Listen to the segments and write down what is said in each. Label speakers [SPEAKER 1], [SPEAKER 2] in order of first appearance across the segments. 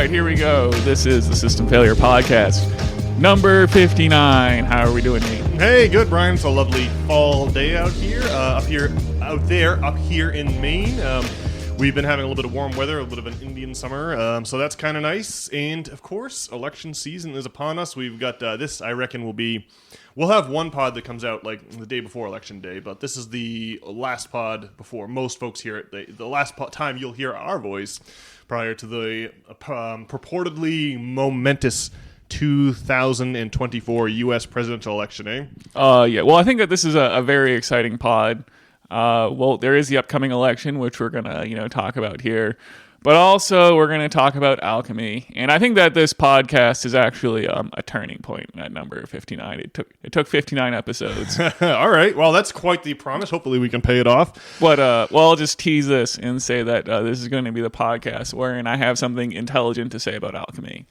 [SPEAKER 1] right, here we go. This is the System Failure Podcast, number 59. How are we doing, Nate?
[SPEAKER 2] Hey, good, Brian. It's a lovely fall day out here, up here in Maine. We've been having a little bit of warm weather, a little bit of an Indian summer, so that's kind of nice. And, of course, election season is upon us. We've got this, I reckon, we'll have one pod that comes out like the day before Election Day, but this is the last pod before most folks hear it. The last time you'll hear our voice prior to the purportedly momentous 2024 U.S. presidential election, eh?
[SPEAKER 1] Yeah. Well, I think that this is a very exciting pod. Well, there is the upcoming election, which we're gonna, talk about here. But also, we're going to talk about Alchemy. And I think that this podcast is actually a turning point at number 59. It took 59 episodes.
[SPEAKER 2] All right. Well, that's quite the promise. Hopefully we can pay it off.
[SPEAKER 1] But, I'll just tease this and say that this is going to be the podcast wherein I have something intelligent to say about Alchemy.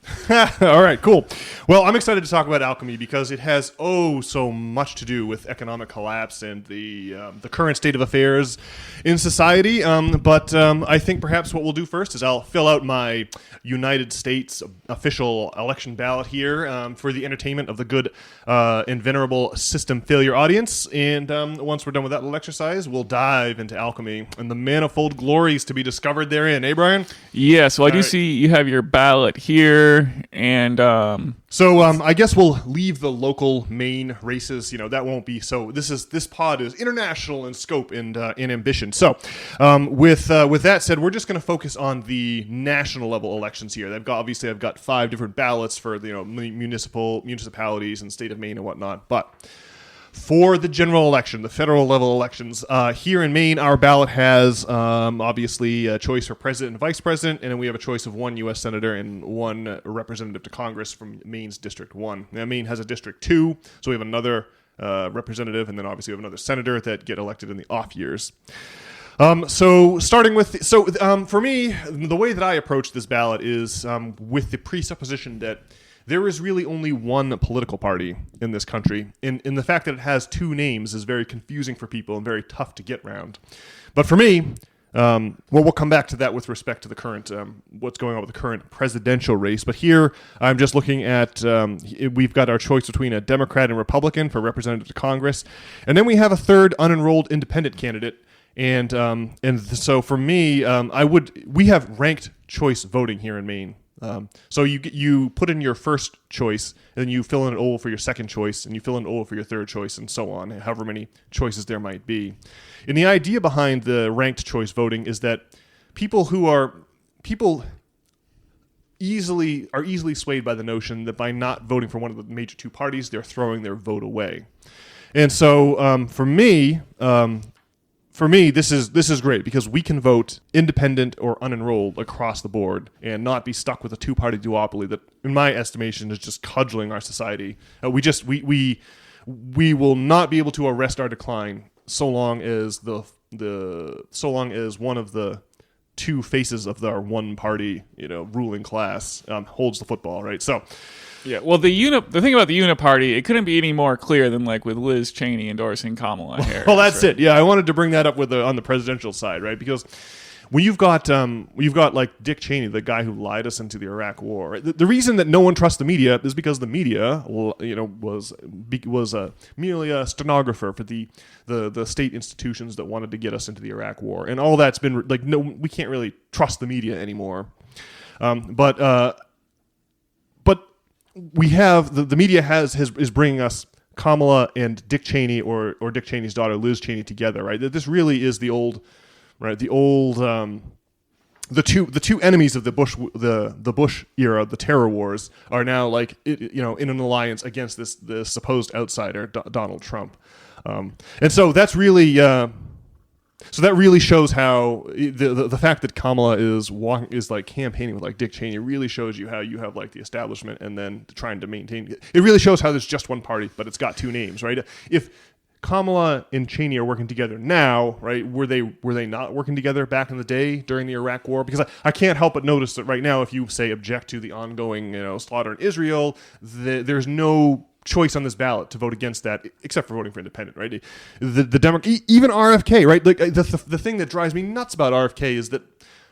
[SPEAKER 2] All right, cool. Well, I'm excited to talk about Alchemy because it has so much to do with economic collapse and the current state of affairs in society. But I think perhaps what we'll do first is I'll fill out my United States official election ballot here for the entertainment of the good and venerable System Failure audience. And once we're done with that little exercise, we'll dive into Alchemy and the manifold glories to be discovered therein. Eh, Brian?
[SPEAKER 1] Yeah, so I do see you have your ballot here. And
[SPEAKER 2] so I guess we'll leave the local Maine races. That won't be so. This pod is international in scope and in ambition. So with that said, we're just going to focus on the national level elections here. I've got 5 different ballots for municipalities and state of Maine and whatnot. But for the general election, the federal level elections, here in Maine, our ballot has obviously a choice for president and vice president, and then we have a choice of 1 U.S. senator and 1 representative to Congress from Maine's District 1. Now, Maine has a District 2, so we have another representative, and then obviously we have another senator that get elected in the off years. For me, the way that I approach this ballot is with the presupposition that there is really only one political party in this country, and the fact that it has 2 names is very confusing for people and very tough to get around. But for me, we'll come back to that with respect to the current, what's going on with the current presidential race. But here, I'm just looking at, we've got our choice between a Democrat and Republican for representative to Congress, and then we have a third unenrolled independent candidate. And so for me, we have ranked choice voting here in Maine. So you put in your first choice, and then you fill in an oval for your second choice, and you fill in an oval for your third choice, and so on, however many choices there might be. And the idea behind the ranked choice voting is that people easily swayed by the notion that by not voting for one of the major 2 parties, they're throwing their vote away. And so for me, this is great because we can vote independent or unenrolled across the board and not be stuck with a 2-party duopoly that, in my estimation, is just cudgeling our society. We will not be able to arrest our decline so long as one of the 2 faces of our one party, ruling class holds the football, right? So.
[SPEAKER 1] Yeah, well, the thing about the uniparty, it couldn't be any more clear than with Liz Cheney endorsing Kamala Harris.
[SPEAKER 2] Well, that's right? It. Yeah, I wanted to bring that up on the presidential side, right? Because when you've got like Dick Cheney, the guy who lied us into the Iraq War. Right? The reason that no one trusts the media is because the media, was merely a stenographer for the state institutions that wanted to get us into the Iraq War, and all that's been we can't really trust the media anymore. But we have the media is bringing us Kamala and Dick Cheney or Dick Cheney's daughter Liz Cheney together, right? This really is the old the two enemies of the Bush era, the terror wars, are now in an alliance against this supposed outsider Donald Trump, and so that's really. So that really shows how the fact that Kamala is campaigning with Dick Cheney really shows you how you have the establishment and then trying to maintain it. It really shows how there's just one party, but it's got 2 names, right? If Kamala and Cheney are working together now, right? Were they not working together back in the day during the Iraq War? Because I can't help but notice that right now, if you say object to the ongoing slaughter in Israel, there's no choice on this ballot to vote against that, except for voting for independent, right? The Democrat, even RFK, right? The thing that drives me nuts about RFK is that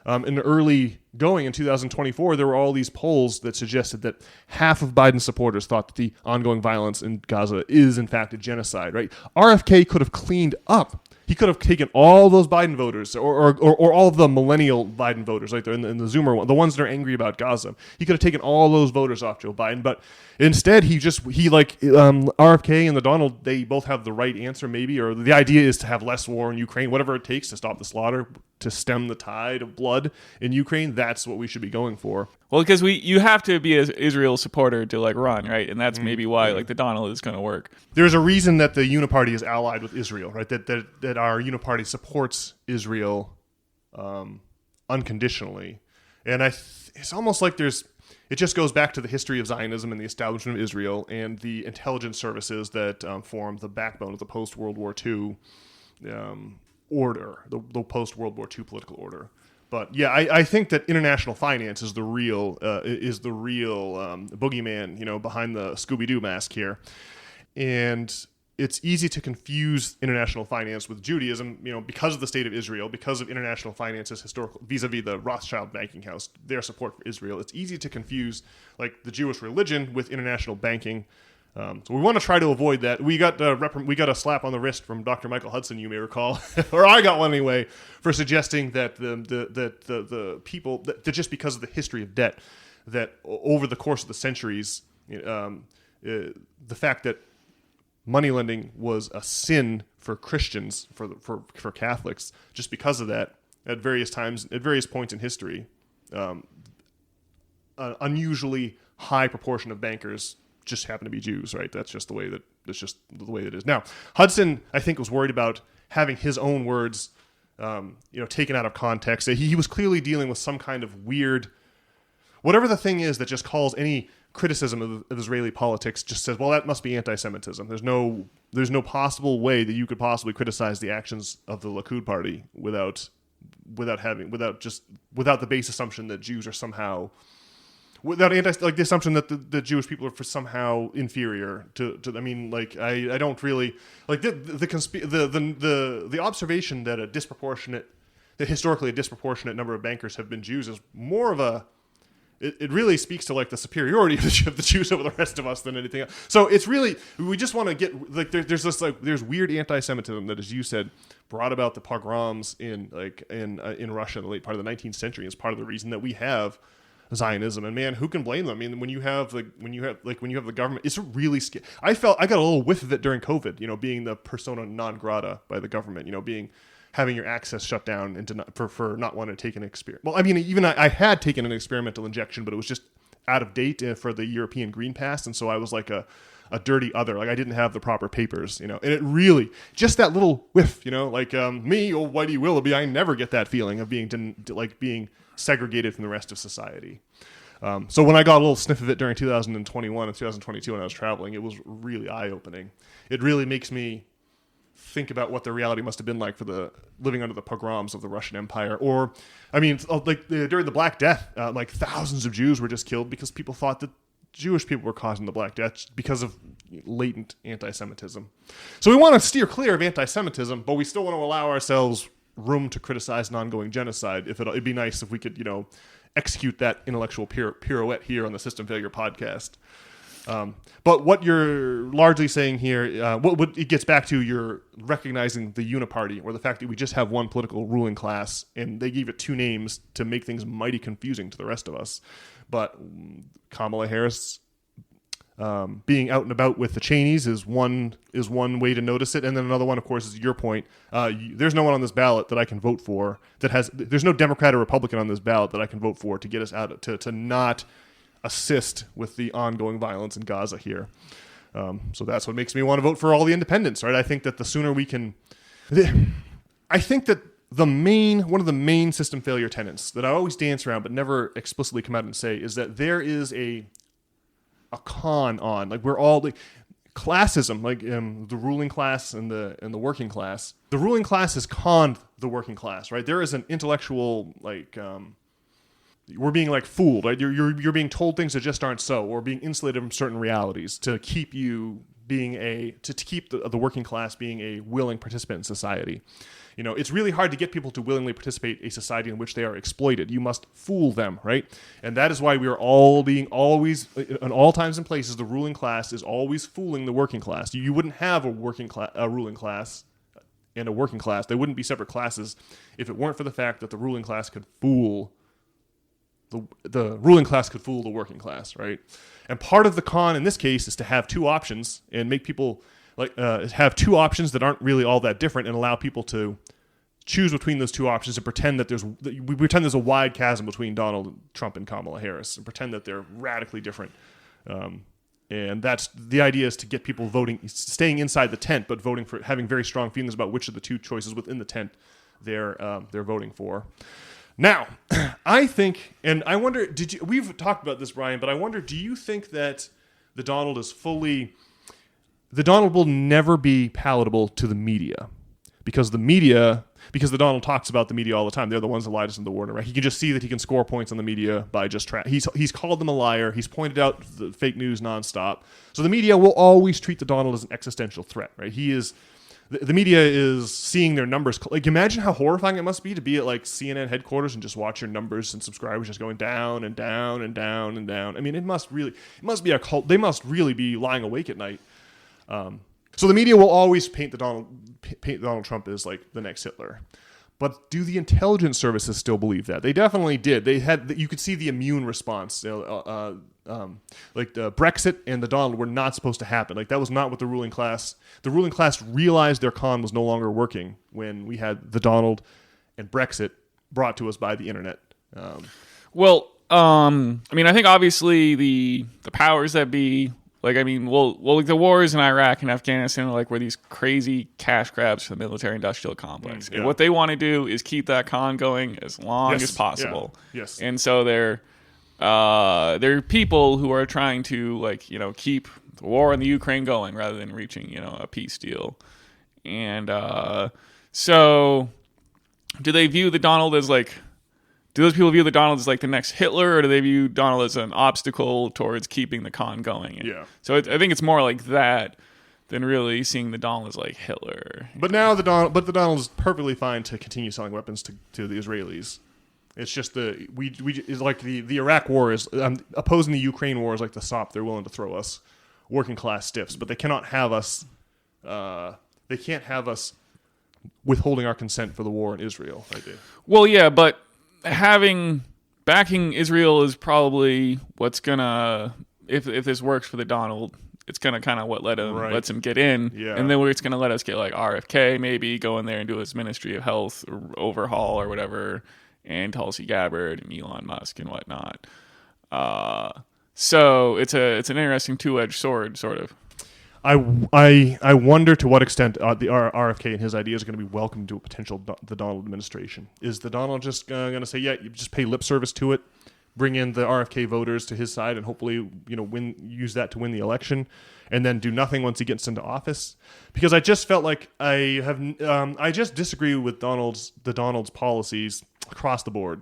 [SPEAKER 2] in the early going in 2024, there were all these polls that suggested that half of Biden's supporters thought that the ongoing violence in Gaza is in fact a genocide, right? RFK could have cleaned up. He could have taken all those Biden voters or all of the millennial Biden voters, right there in the Zoomer one, the ones that are angry about Gaza. He could have taken all those voters off Joe Biden, but instead RFK and the Donald, they both have the right answer maybe, or the idea is to have less war in Ukraine, whatever it takes to stop the slaughter, to stem the tide of blood in Ukraine. That's what we should be going for.
[SPEAKER 1] Well, because you have to be an Israel supporter to like run, right? And that's maybe why like the Donald is going to work.
[SPEAKER 2] There's a reason that the Uniparty is allied with Israel, right? That our Uniparty supports Israel unconditionally, and it's almost like it just goes back to the history of Zionism and the establishment of Israel and the intelligence services that formed the backbone of the post-World War II order, the post-World War II political order. But yeah, I think that international finance is the real boogeyman, behind the Scooby-Doo mask here, and it's easy to confuse international finance with Judaism, because of the state of Israel, because of international finance's historical vis-a-vis the Rothschild banking house, their support for Israel. It's easy to confuse like the Jewish religion with international banking. So we want to try to avoid that. We got a slap on the wrist from Dr. Michael Hudson, you may recall, or I got one anyway, for suggesting that the people that just because of the history of debt, that over the course of the centuries, the fact that money lending was a sin for Christians, for Catholics, just because of that, at various times, at various points in history, an unusually high proportion of bankers just happen to be Jews, right? That's just the way that it is. Now, Hudson, I think, was worried about having his own words, taken out of context. He was clearly dealing with some kind of weird, whatever the thing is that just calls any criticism of Israeli politics, just says, well, that must be anti-Semitism. There's no possible way that you could possibly criticize the actions of the Likud party without the base assumption that Jews are somehow, without the assumption that the Jewish people are somehow inferior to. I mean, like I don't really like the observation that historically a disproportionate number of bankers have been Jews is more of a. It really speaks to like the superiority of the Jews over the rest of us than anything else. So it's really, we just want to get like there's weird anti-Semitism that, as you said, brought about the pogroms in Russia in the late part of the 19th century. Is part of the reason that we have Zionism. And man, who can blame them? I mean, when you have the government, it's really scary. I got a little whiff of it during COVID. Being the persona non grata by the government. Having your access shut down and for not wanting to take an experiment. Well, I mean, even I had taken an experimental injection, but it was just out of date for the European Green Pass, and so I was like a dirty other. Like I didn't have the proper papers, and it really just that little whiff, like me, old Whitey Willoughby, I never get that feeling of being segregated from the rest of society. So when I got a little sniff of it during 2021 and 2022 when I was traveling, it was really eye-opening. It really makes me think about what the reality must have been like for the living under the pogroms of the Russian Empire. Or, I mean, during the Black Death, like thousands of Jews were just killed because people thought that Jewish people were causing the Black Death because of latent anti-Semitism. So we want to steer clear of anti-Semitism, but we still want to allow ourselves room to criticize an ongoing genocide. It'd be nice if we could, execute that intellectual pirouette here on the System Failure podcast. But what you're largely saying here, it gets back to your recognizing the uniparty, or the fact that we just have one political ruling class, and they gave it two names to make things mighty confusing to the rest of us. But Kamala Harris being out and about with the Cheneys is one way to notice it, and then another one, of course, is your point. There's no one on this ballot that I can vote for there's no Democrat or Republican on this ballot that I can vote for to get us out to not assist with the ongoing violence in Gaza here. So that's what makes me want to vote for all the independents, right? I think that the sooner we can... I think that one of the main system failure tenets that I always dance around but never explicitly come out and say is that there is a con on, like we're all... classism, like the ruling class and the working class. The ruling class has conned the working class, right? There is an intellectual, we're being fooled, right? You're being told things that just aren't so, or being insulated from certain realities to keep you to keep the working class being a willing participant in society. It's really hard to get people to willingly participate in a society in which they are exploited. You must fool them, right? And that is why we are always, in all times and places, the ruling class is always fooling the working class. You wouldn't have a ruling class and a working class. They wouldn't be separate classes if it weren't for the fact that the ruling class could fool the ruling class could fool the working class, right? And part of the con in this case is to have two options and make people have two options that aren't really all that different, and allow people to choose between those two options and pretend that there's a wide chasm between Donald Trump and Kamala Harris, and pretend that they're radically different. And that's the idea, is to get people staying inside the tent, but having very strong feelings about which of the two choices within the tent they're voting for. Now, I think, and I wonder, we've talked about this, Brian, but I wonder, do you think that the Donald will never be palatable to the media? Because the Donald talks about the media all the time. They're the ones that lied us in the war in Iraq. He can just see that he can score points on the media by just he's called them a liar. He's pointed out the fake news nonstop. So the media will always treat the Donald as an existential threat, right? The media is seeing their numbers. Imagine how horrifying it must be to be at CNN headquarters and just watch your numbers and subscribers just going down and down and down and down. I mean, it must be a cult. They must really be lying awake at night. So the media will always paint Donald Trump as the next Hitler. But do the intelligence services still believe that? They definitely did. You could see the immune response. The Brexit and the Donald were not supposed to happen. That was not what the ruling class. The ruling class realized their con was no longer working when we had the Donald and Brexit brought to us by the internet.
[SPEAKER 1] I think obviously the powers that be. The wars in Iraq and Afghanistan were these crazy cash grabs for the military-industrial complex.
[SPEAKER 2] Yeah.
[SPEAKER 1] And what they want to do is keep that con going as long as possible.
[SPEAKER 2] Yeah. Yes.
[SPEAKER 1] And so they're people who are trying to keep the war in the Ukraine going rather than reaching a peace deal. And so do they view the Donald as do those people view the Donald as the next Hitler, or do they view Donald as an obstacle towards keeping the con going?
[SPEAKER 2] Yeah.
[SPEAKER 1] So I think it's more like that than really seeing the Donald as Hitler.
[SPEAKER 2] But now the Donald is perfectly fine to continue selling weapons to the Israelis. It's just the Iraq war is opposing the Ukraine war is the sop they're willing to throw us, working class stiffs. But they cannot have us. They can't have us withholding our consent for the war in Israel.
[SPEAKER 1] Well, yeah, but backing Israel is probably what's gonna, if this works for the Donald, it's gonna kind of what lets him get in, and then it's gonna let us get RFK maybe go in there and do his Ministry of Health overhaul or whatever, and Tulsi Gabbard and Elon Musk and whatnot. So it's an interesting two-edged sword, sort of.
[SPEAKER 2] I wonder to what extent the RFK and his ideas are going to be welcomed to a potential the Donald administration. Is the Donald just going to say, yeah, you just pay lip service to it, bring in the RFK voters to his side, and hopefully use that to win the election, and then do nothing once he gets into office? Because I just felt like I just disagree with the Donald's policies across the board.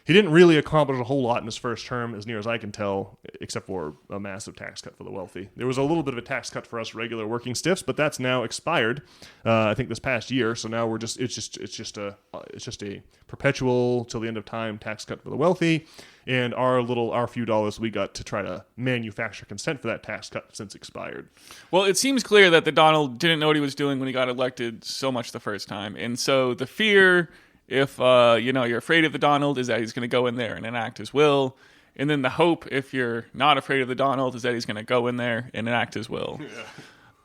[SPEAKER 2] He didn't really accomplish a whole lot in his first term, as near as I can tell, except for a massive tax cut for the wealthy. There was a little bit of a tax cut for us regular working stiffs, but that's now expired. I think this past year. So now it's just a perpetual till the end of time tax cut for the wealthy, and our few dollars we got to try to manufacture consent for that tax cut since expired.
[SPEAKER 1] Well, it seems clear that the Donald didn't know what he was doing when he got elected so much the first time, and so the fear, if you're afraid of the Donald, is that he's going to go in there and enact his will. And then the hope, if you're not afraid of the Donald, is that he's going to go in there and enact his will.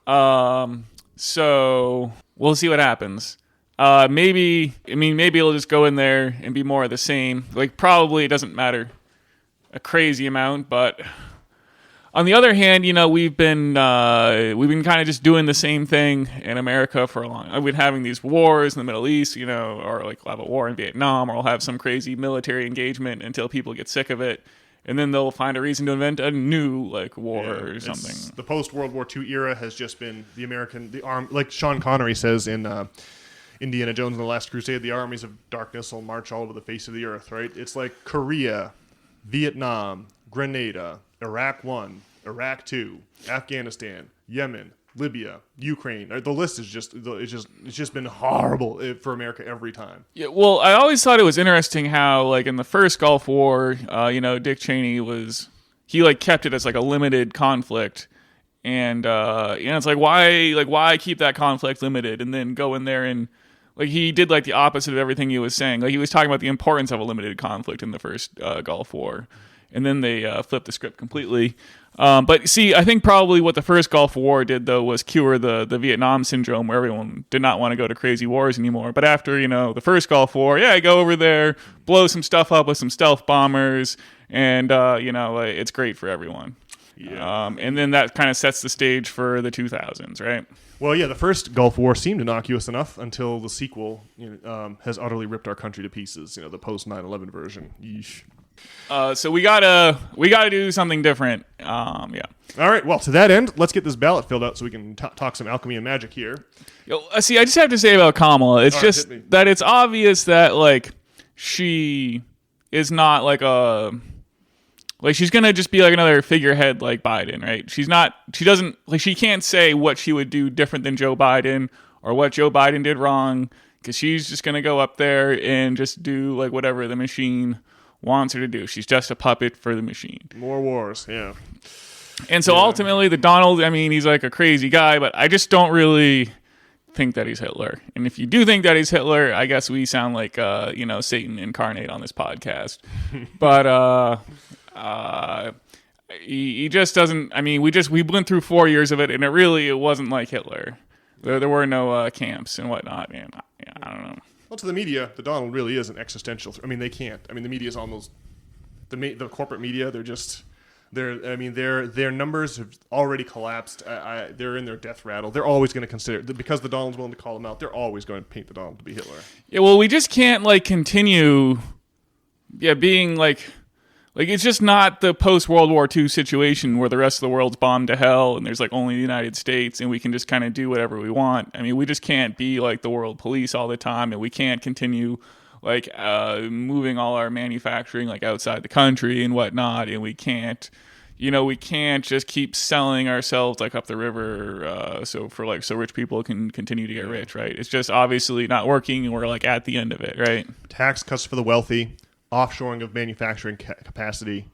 [SPEAKER 1] Yeah. So we'll see what happens. Maybe he'll just go in there and be more of the same. Probably it doesn't matter a crazy amount, but on the other hand, we've been kind of just doing the same thing in America for a long. We've been having these wars in the Middle East, or we'll have a war in Vietnam, or we'll have some crazy military engagement until people get sick of it, and then they'll find a reason to invent a new war or something. The
[SPEAKER 2] post-World War II era has just been the arm, like Sean Connery says in Indiana Jones and the Last Crusade, the armies of darkness will march all over the face of the earth. Right? It's like Korea, Vietnam, Grenada, Iraq 1, Iraq 2, Afghanistan, Yemen, Libya, Ukraine. The list is it's just been horrible for America every time.
[SPEAKER 1] Yeah, well, I always thought it was interesting how, like, in the first Gulf War, Dick Cheney kept it as like a limited conflict, and it's like why keep that conflict limited, and then go in there and like he did like the opposite of everything he was saying. Like he was talking about the importance of a limited conflict in the first Gulf War, and then they flipped the script completely. But see, I think probably what the first Gulf War did, though, was cure the Vietnam syndrome, where everyone did not want to go to crazy wars anymore. But after, the first Gulf War, go over there, blow some stuff up with some stealth bombers, and, it's great for everyone.
[SPEAKER 2] Yeah.
[SPEAKER 1] And then that kind of sets the stage for the 2000s, right?
[SPEAKER 2] Well, yeah, the first Gulf War seemed innocuous enough until the sequel has utterly ripped our country to pieces, the post 9/11 version. Yeesh.
[SPEAKER 1] So we gotta do something different. Yeah.
[SPEAKER 2] All right. Well, to that end, let's get this ballot filled out so we can talk some alchemy and magic here.
[SPEAKER 1] See, I just have to say about Kamala, it's
[SPEAKER 2] just
[SPEAKER 1] that it's obvious that like she is not she's gonna just be like another figurehead like Biden, right? She can't say what she would do different than Joe Biden or what Joe Biden did wrong, because she's just gonna go up there and just do like whatever the machine wants her to do. She's just a puppet for the machine.
[SPEAKER 2] More wars, yeah.
[SPEAKER 1] And so ultimately, the Donald, he's like a crazy guy, but I just don't really think that he's Hitler. And if you do think that he's Hitler, I guess we sound like, Satan incarnate on this podcast. But he just doesn't, we went through 4 years of it, and it wasn't like Hitler. There were no camps and whatnot, and I don't know.
[SPEAKER 2] Well, to the media, the Donald really is an existential. They can't. The media is almost the corporate media. Their numbers have already collapsed. They're in their death rattle. They're always going to consider, because the Donald's willing to call them out, they're always going to paint the Donald to be Hitler.
[SPEAKER 1] Yeah, well, we just can't continue, being it's just not the post-World War II situation where the rest of the world's bombed to hell and there's only the United States and we can just kind of do whatever we want. We just can't be like the world police all the time, and we can't continue moving all our manufacturing outside the country and whatnot, and we can't just keep selling ourselves up the river so rich people can continue to get rich, right? It's just obviously not working, and we're at the end of it, right?
[SPEAKER 2] Tax cuts for the wealthy, offshoring of manufacturing capacity,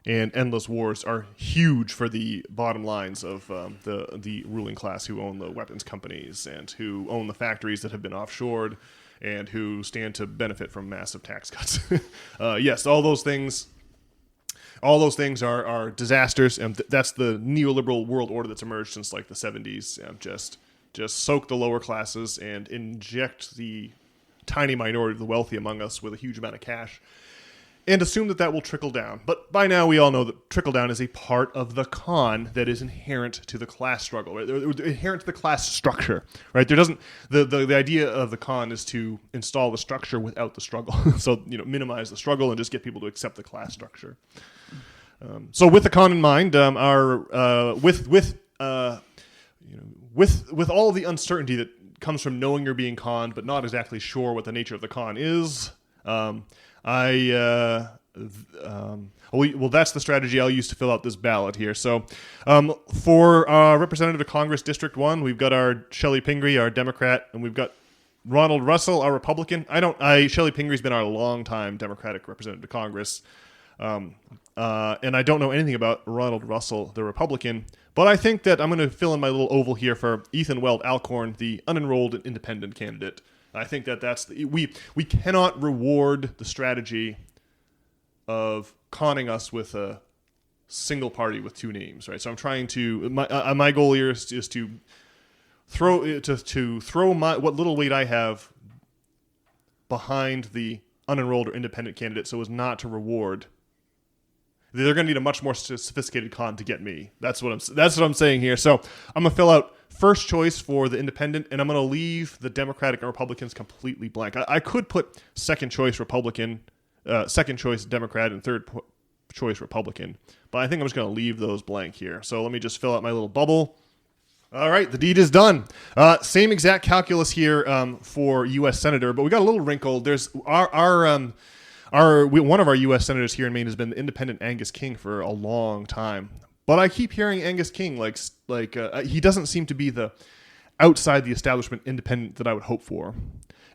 [SPEAKER 2] and endless wars are huge for the bottom lines of the ruling class, who own the weapons companies and who own the factories that have been offshored and who stand to benefit from massive tax cuts. Yes, all those things are disasters, and that's the neoliberal world order that's emerged since the 70s. Just soak the lower classes and inject the tiny minority of the wealthy among us with a huge amount of cash, and assume that will trickle down. But by now we all know that trickle down is a part of the con that is inherent to the class struggle, right? Inherent to the class structure, right? There doesn't the idea of the con is to install the structure without the struggle. So minimize the struggle and just get people to accept the class structure. So with the con in mind, with all the uncertainty that comes from knowing you're being conned but not exactly sure what the nature of the con is, that's the strategy I'll use to fill out this ballot here. So for Representative to Congress District 1, we've got our Shelley Pingree, our Democrat, and we've got Ronald Russell, our Republican. Shelley Pingree's been our longtime Democratic representative to Congress. And I don't know anything about Ronald Russell, the Republican, but I think that I'm going to fill in my little oval here for Ethan Weld Alcorn, the unenrolled and independent candidate. I think that's we cannot reward the strategy of conning us with a single party with two names, right? So I'm trying to my goal here is to throw what little weight I have behind the unenrolled or independent candidate, so as not to reward. They're going to need a much more sophisticated con to get me. That's what I'm saying here. So I'm going to fill out first choice for the independent, and I'm going to leave the Democratic and Republicans completely blank. I could put second choice Republican, second choice Democrat, and third choice Republican, but I think I'm just going to leave those blank here. So let me just fill out my little bubble. All right, the deed is done. Same exact calculus here for U.S. Senator, but we got a little wrinkle. There's one of our U.S. senators here in Maine has been the independent Angus King for a long time. But I keep hearing Angus King he doesn't seem to be the outside the establishment independent that I would hope for.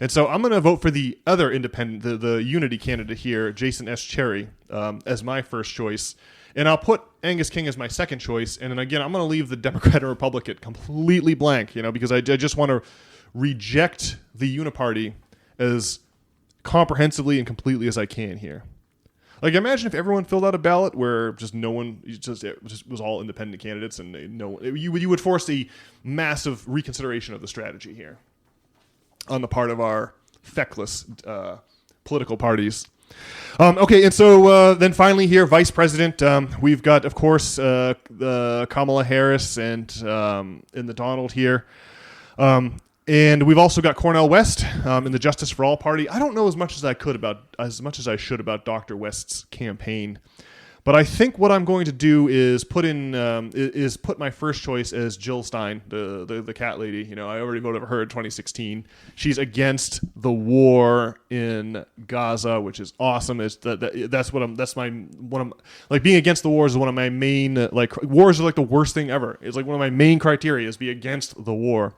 [SPEAKER 2] And so I'm going to vote for the other independent, the unity candidate here, Jason S. Cherry, as my first choice. And I'll put Angus King as my second choice. And then again, I'm going to leave the Democrat and Republican completely blank, because I just want to reject the uniparty as comprehensively and completely as I can here. Like, imagine if everyone filled out a ballot where just no one, it just was all independent candidates, and you would force a massive reconsideration of the strategy here on the part of our feckless political parties. Okay, and so then finally here, Vice President, we've got, of course, Kamala Harris and the Donald here. And we've also got Cornel West in the Justice for All party. I don't know as much as I should about Dr. West's campaign, but I think what I'm going to do is put my first choice as Jill Stein, the cat lady. I already voted for her in 2016. She's against the war in Gaza, which is awesome. Being against the war is one of my main, wars are like the worst thing ever. It's like one of my main criteria is be against the war.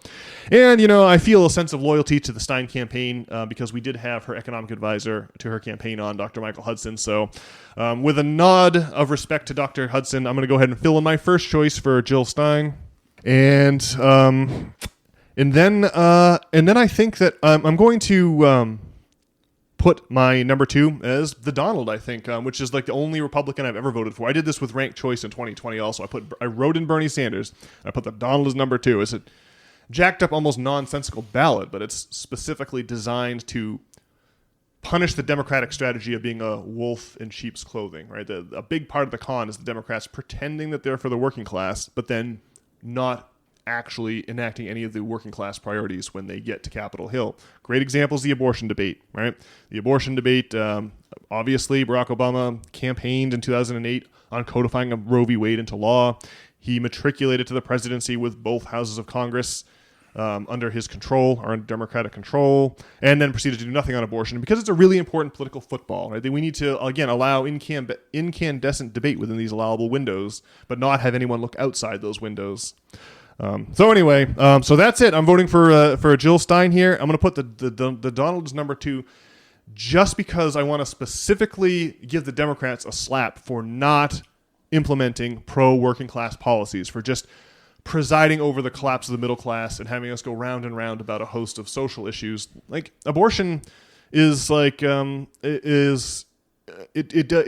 [SPEAKER 2] And, I feel a sense of loyalty to the Stein campaign because we did have her economic advisor to her campaign on, Dr. Michael Hudson. So with a nod of respect to Dr. Hudson, I'm going to go ahead and fill in my first choice for Jill Stein. And then I think that I'm going to put my number 2 as the Donald, I think, which is like the only Republican I've ever voted for. I did this with ranked choice in 2020 also. I wrote in Bernie Sanders. I put the Donald as number 2. It's a jacked up, almost nonsensical ballot, but it's specifically designed to punish the Democratic strategy of being a wolf in sheep's clothing, right? A big part of the con is the Democrats pretending that they're for the working class, but then not actually enacting any of the working class priorities when they get to Capitol Hill. Great example is the abortion debate, right? The abortion debate, obviously, Barack Obama campaigned in 2008 on codifying Roe v. Wade into law. He matriculated to the presidency with both houses of Congress under his control, or under Democratic control, and then proceeded to do nothing on abortion because it's a really important political football. Right? We need to, again, allow incandescent debate within these allowable windows, but not have anyone look outside those windows. So that's it. I'm voting for Jill Stein here. I'm going to put the Donald as number 2 just because I want to specifically give the Democrats a slap for not implementing pro-working class policies, for just presiding over the collapse of the middle class and having us go round and round about a host of social issues. Like abortion is like it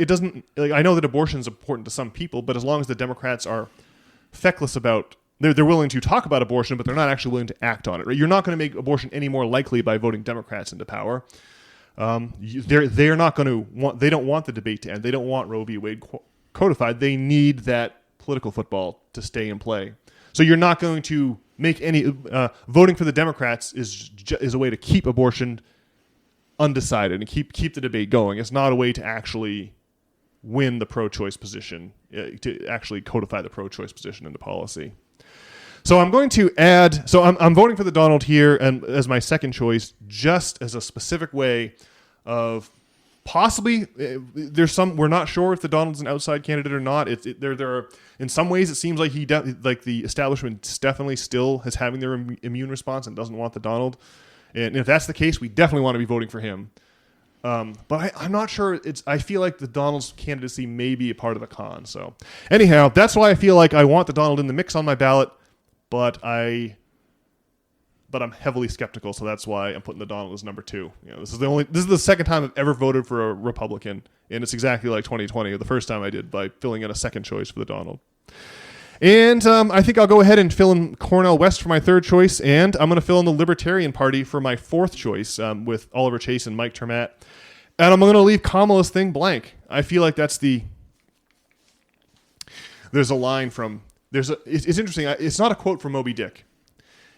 [SPEAKER 2] doesn't, like, I know that abortion is important to some people, but as long as the Democrats are feckless about, they're willing to talk about abortion, but they're not actually willing to act on it. Right? You're not going to make abortion any more likely by voting Democrats into power. They're not going to want. They don't want the debate to end. They don't want Roe v. Wade codified. They need that political football to stay in play. So you're not going to make any voting for the Democrats is a way to keep abortion undecided and keep the debate going. It's not a way to actually win the pro-choice position, to actually codify the pro-choice position into policy. So I'm going to add. So I'm voting for the Donald here and as my second choice, just as a specific way of possibly we're not sure if the Donald's an outside candidate or not. There are, in some ways it seems like the establishment definitely still is having their immune response and doesn't want the Donald. And if that's the case, we definitely want to be voting for him. But I'm not sure. I feel like the Donald's candidacy may be a part of the con. So anyhow, that's why I feel like I want the Donald in the mix on my ballot, but I'm heavily skeptical, so that's why I'm putting the Donald as number 2. This is the second time I've ever voted for a Republican, and it's exactly like 2020, or the first time I did, by filling in a second choice for the Donald. And I think I'll go ahead and fill in Cornel West for my third choice, and I'm going to fill in the Libertarian Party for my fourth choice with Oliver Chase and Mike Termat. And I'm going to leave Kamala's thing blank. I feel like that's there's a line from, it's interesting. It's not a quote from Moby Dick.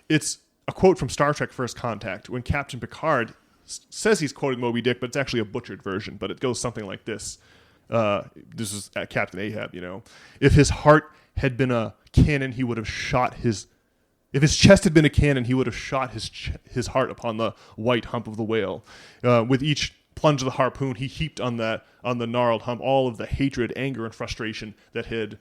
[SPEAKER 2] It's a quote from Star Trek First Contact when Captain Picard says he's quoting Moby Dick, but it's actually a butchered version. But it goes something like this. This is Captain Ahab, If his heart had been a cannon, he would have shot his... If his chest had been a cannon, he would have shot his heart upon the white hump of the whale. With each plunge of the harpoon, he heaped on the gnarled hump all of the hatred, anger, and frustration that had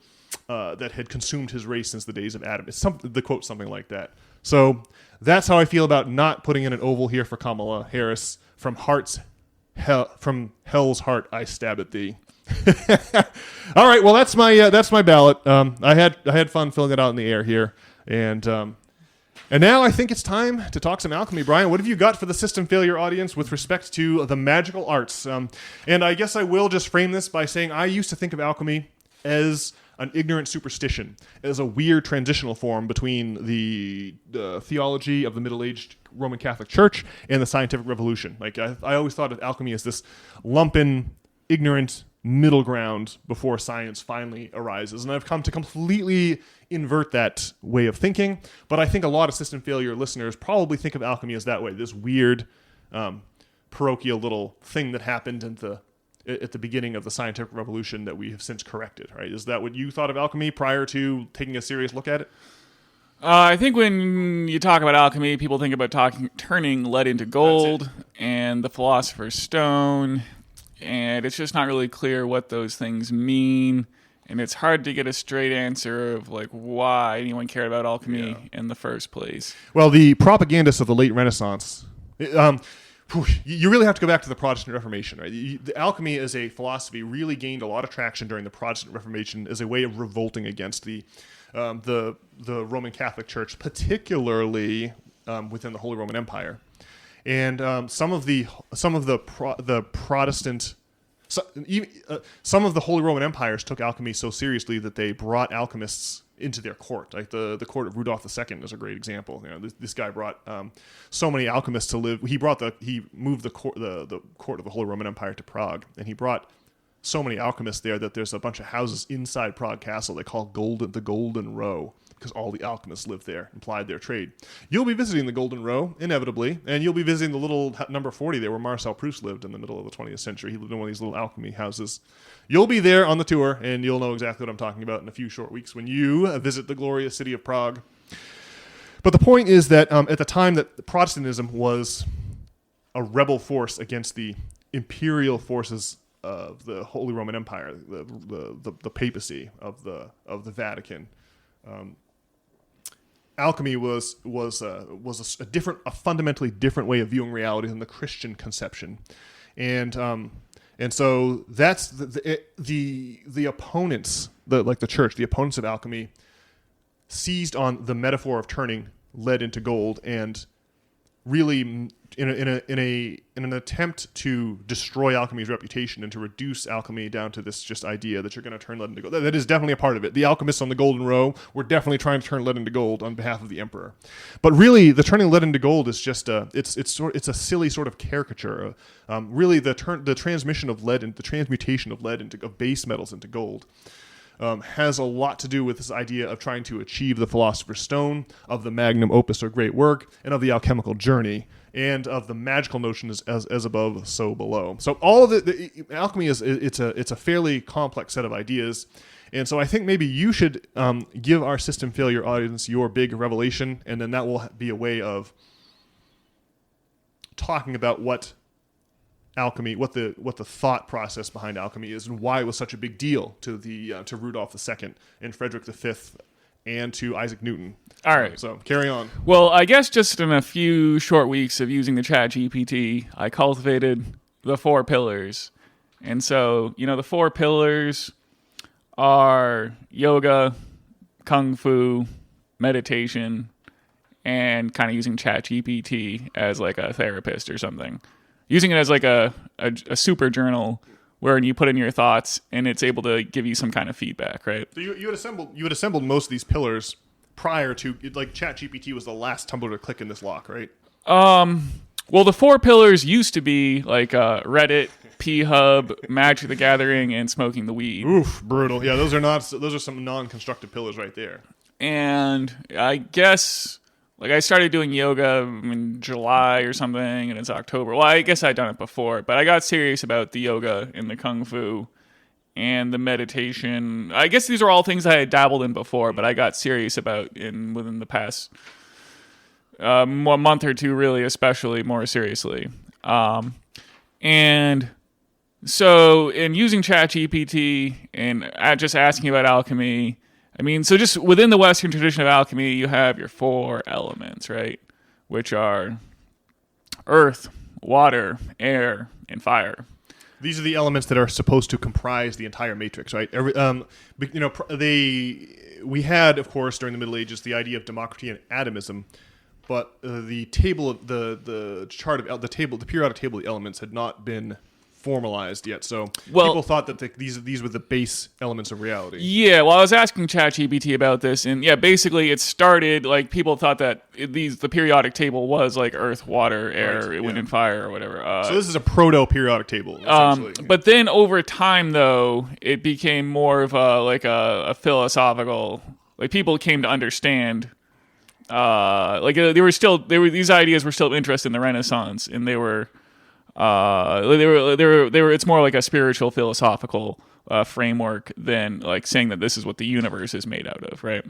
[SPEAKER 2] that had consumed his race since the days of Adam. It's the quote something like that. So that's how I feel about not putting in an oval here for Kamala Harris. From hell's heart, I stab at thee. All right, well that's my ballot. I had fun filling it out in the air here, and now I think it's time to talk some alchemy. Brian, what have you got for the system failure audience with respect to the magical arts? And I guess I will just frame this by saying I used to think of alchemy as an ignorant superstition, as a weird transitional form between the theology of the middle-aged Roman Catholic Church and the scientific revolution. Like I always thought of alchemy as this lumpen, ignorant middle ground before science finally arises. And I've come to completely invert that way of thinking. But I think a lot of system failure listeners probably think of alchemy as that way, this weird parochial little thing that happened at the beginning of the scientific revolution that we have since corrected, right? Is that what you thought of alchemy prior to taking a serious look at it?
[SPEAKER 1] I think when you talk about alchemy, people think about turning lead into gold and the philosopher's stone, and it's just not really clear what those things mean, and it's hard to get a straight answer of like why anyone cared about alchemy in the first place. Well,
[SPEAKER 2] the propagandists of the late Renaissance, you really have to go back to the Protestant Reformation, right? The alchemy as a philosophy really gained a lot of traction during the Protestant Reformation as a way of revolting against the Roman Catholic Church, particularly within the Holy Roman Empire, and some of the Protestant. Some of the Holy Roman Empires took alchemy so seriously that they brought alchemists into their court. Like the court of Rudolf II is a great example. You know, this guy brought so many alchemists to live. He moved the court of the Holy Roman Empire to Prague, and he brought so many alchemists there that there's a bunch of houses inside Prague Castle they call the Golden Row, because all the alchemists lived there and plied their trade. You'll be visiting the Golden Row, inevitably, and you'll be visiting the little number 40 there where Marcel Proust lived in the middle of the 20th century. He lived in one of these little alchemy houses. You'll be there on the tour, and you'll know exactly what I'm talking about in a few short weeks when you visit the glorious city of Prague. But the point is that at the time that Protestantism was a rebel force against the imperial forces of the Holy Roman Empire, the papacy of the Vatican, alchemy was a fundamentally different way of viewing reality than the Christian conception, and so that's the opponents, like the church, the opponents of alchemy, seized on the metaphor of turning lead into gold, and really in an attempt to destroy alchemy's reputation and to reduce alchemy down to this just idea that you're going to turn lead into gold. That is definitely a part of it. The alchemists on the Golden Row were definitely trying to turn lead into gold on behalf of the emperor. But really, the turning lead into gold is just it's a silly sort of caricature. Really, the transmission of lead and the transmutation of lead of base metals into gold has a lot to do with this idea of trying to achieve the Philosopher's Stone, of the magnum opus or great work, and of the alchemical journey, and of the magical notion as above, so below. So all of the alchemy it's a fairly complex set of ideas, and so I think maybe you should give our system failure audience your big revelation, and then that will be a way of talking about what alchemy, what the thought process behind alchemy is, and why it was such a big deal to Rudolf II and Frederick V and to Isaac Newton.
[SPEAKER 1] All right.
[SPEAKER 2] So carry on.
[SPEAKER 1] Well, I guess just in a few short weeks of using the Chat GPT, I cultivated the 4 pillars. And so, the 4 pillars are yoga, kung fu, meditation, and kind of using Chat GPT as like a therapist or something. Using it as like a super journal where you put in your thoughts and it's able to give you some kind of feedback, right?
[SPEAKER 2] So you had assembled most of these pillars prior to, like, ChatGPT was the last Tumblr to click in this lock, right?
[SPEAKER 1] Well, the 4 pillars used to be like Reddit, P-Hub, Magic the Gathering, and smoking the weed.
[SPEAKER 2] Oof, brutal. Yeah, those are some non-constructive pillars right there.
[SPEAKER 1] And I guess, like, I started doing yoga in July or something, and it's October. Well, I guess I'd done it before, but I got serious about the yoga and the kung fu and the meditation. I guess these are all things I had dabbled in before, but I got serious about within the past month or two, really, especially more seriously. And so in using ChatGPT and just asking about alchemy, I mean, so just within the Western tradition of alchemy, you have your 4 elements, right? Which are earth, water, air, and fire.
[SPEAKER 2] These are the elements that are supposed to comprise the entire matrix, right? We had, of course, during the Middle Ages, the idea of democracy and atomism, but the periodic table of the elements had not been formalized yet. So people thought that these were the base elements of reality.
[SPEAKER 1] Yeah, well, I was asking ChatGPT about this, and yeah, basically it started like people thought that the periodic table was like earth, water, air, wind, and fire, or whatever.
[SPEAKER 2] So this is a proto-periodic table, essentially.
[SPEAKER 1] But then over time, though, it became more of a philosophical. Like people came to understand. These ideas were still of interest in the Renaissance, and they were. It's more like a spiritual philosophical framework than like saying that this is what the universe is made out of, right?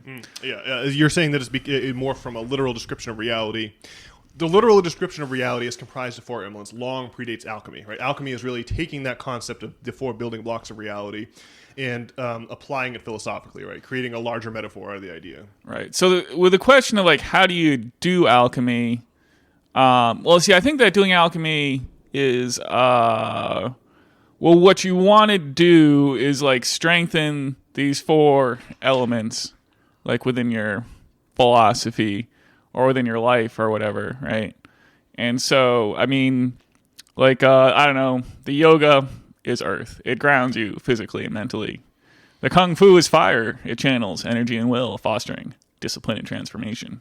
[SPEAKER 2] You're saying that it's more from a literal description of reality. The literal description of reality is comprised of 4 elements. Long predates alchemy, right? Alchemy is really taking that concept of the 4 building blocks of reality and applying it philosophically, right? Creating a larger metaphor out of the idea,
[SPEAKER 1] right? So with the question of like how do you do alchemy? I think that doing alchemy is what you want to do is like strengthen these 4 elements like within your philosophy or within your life or whatever, right? And so I mean like I don't know, the yoga is earth. It grounds you physically and mentally. The kung fu is fire. It channels energy and will, fostering discipline and transformation.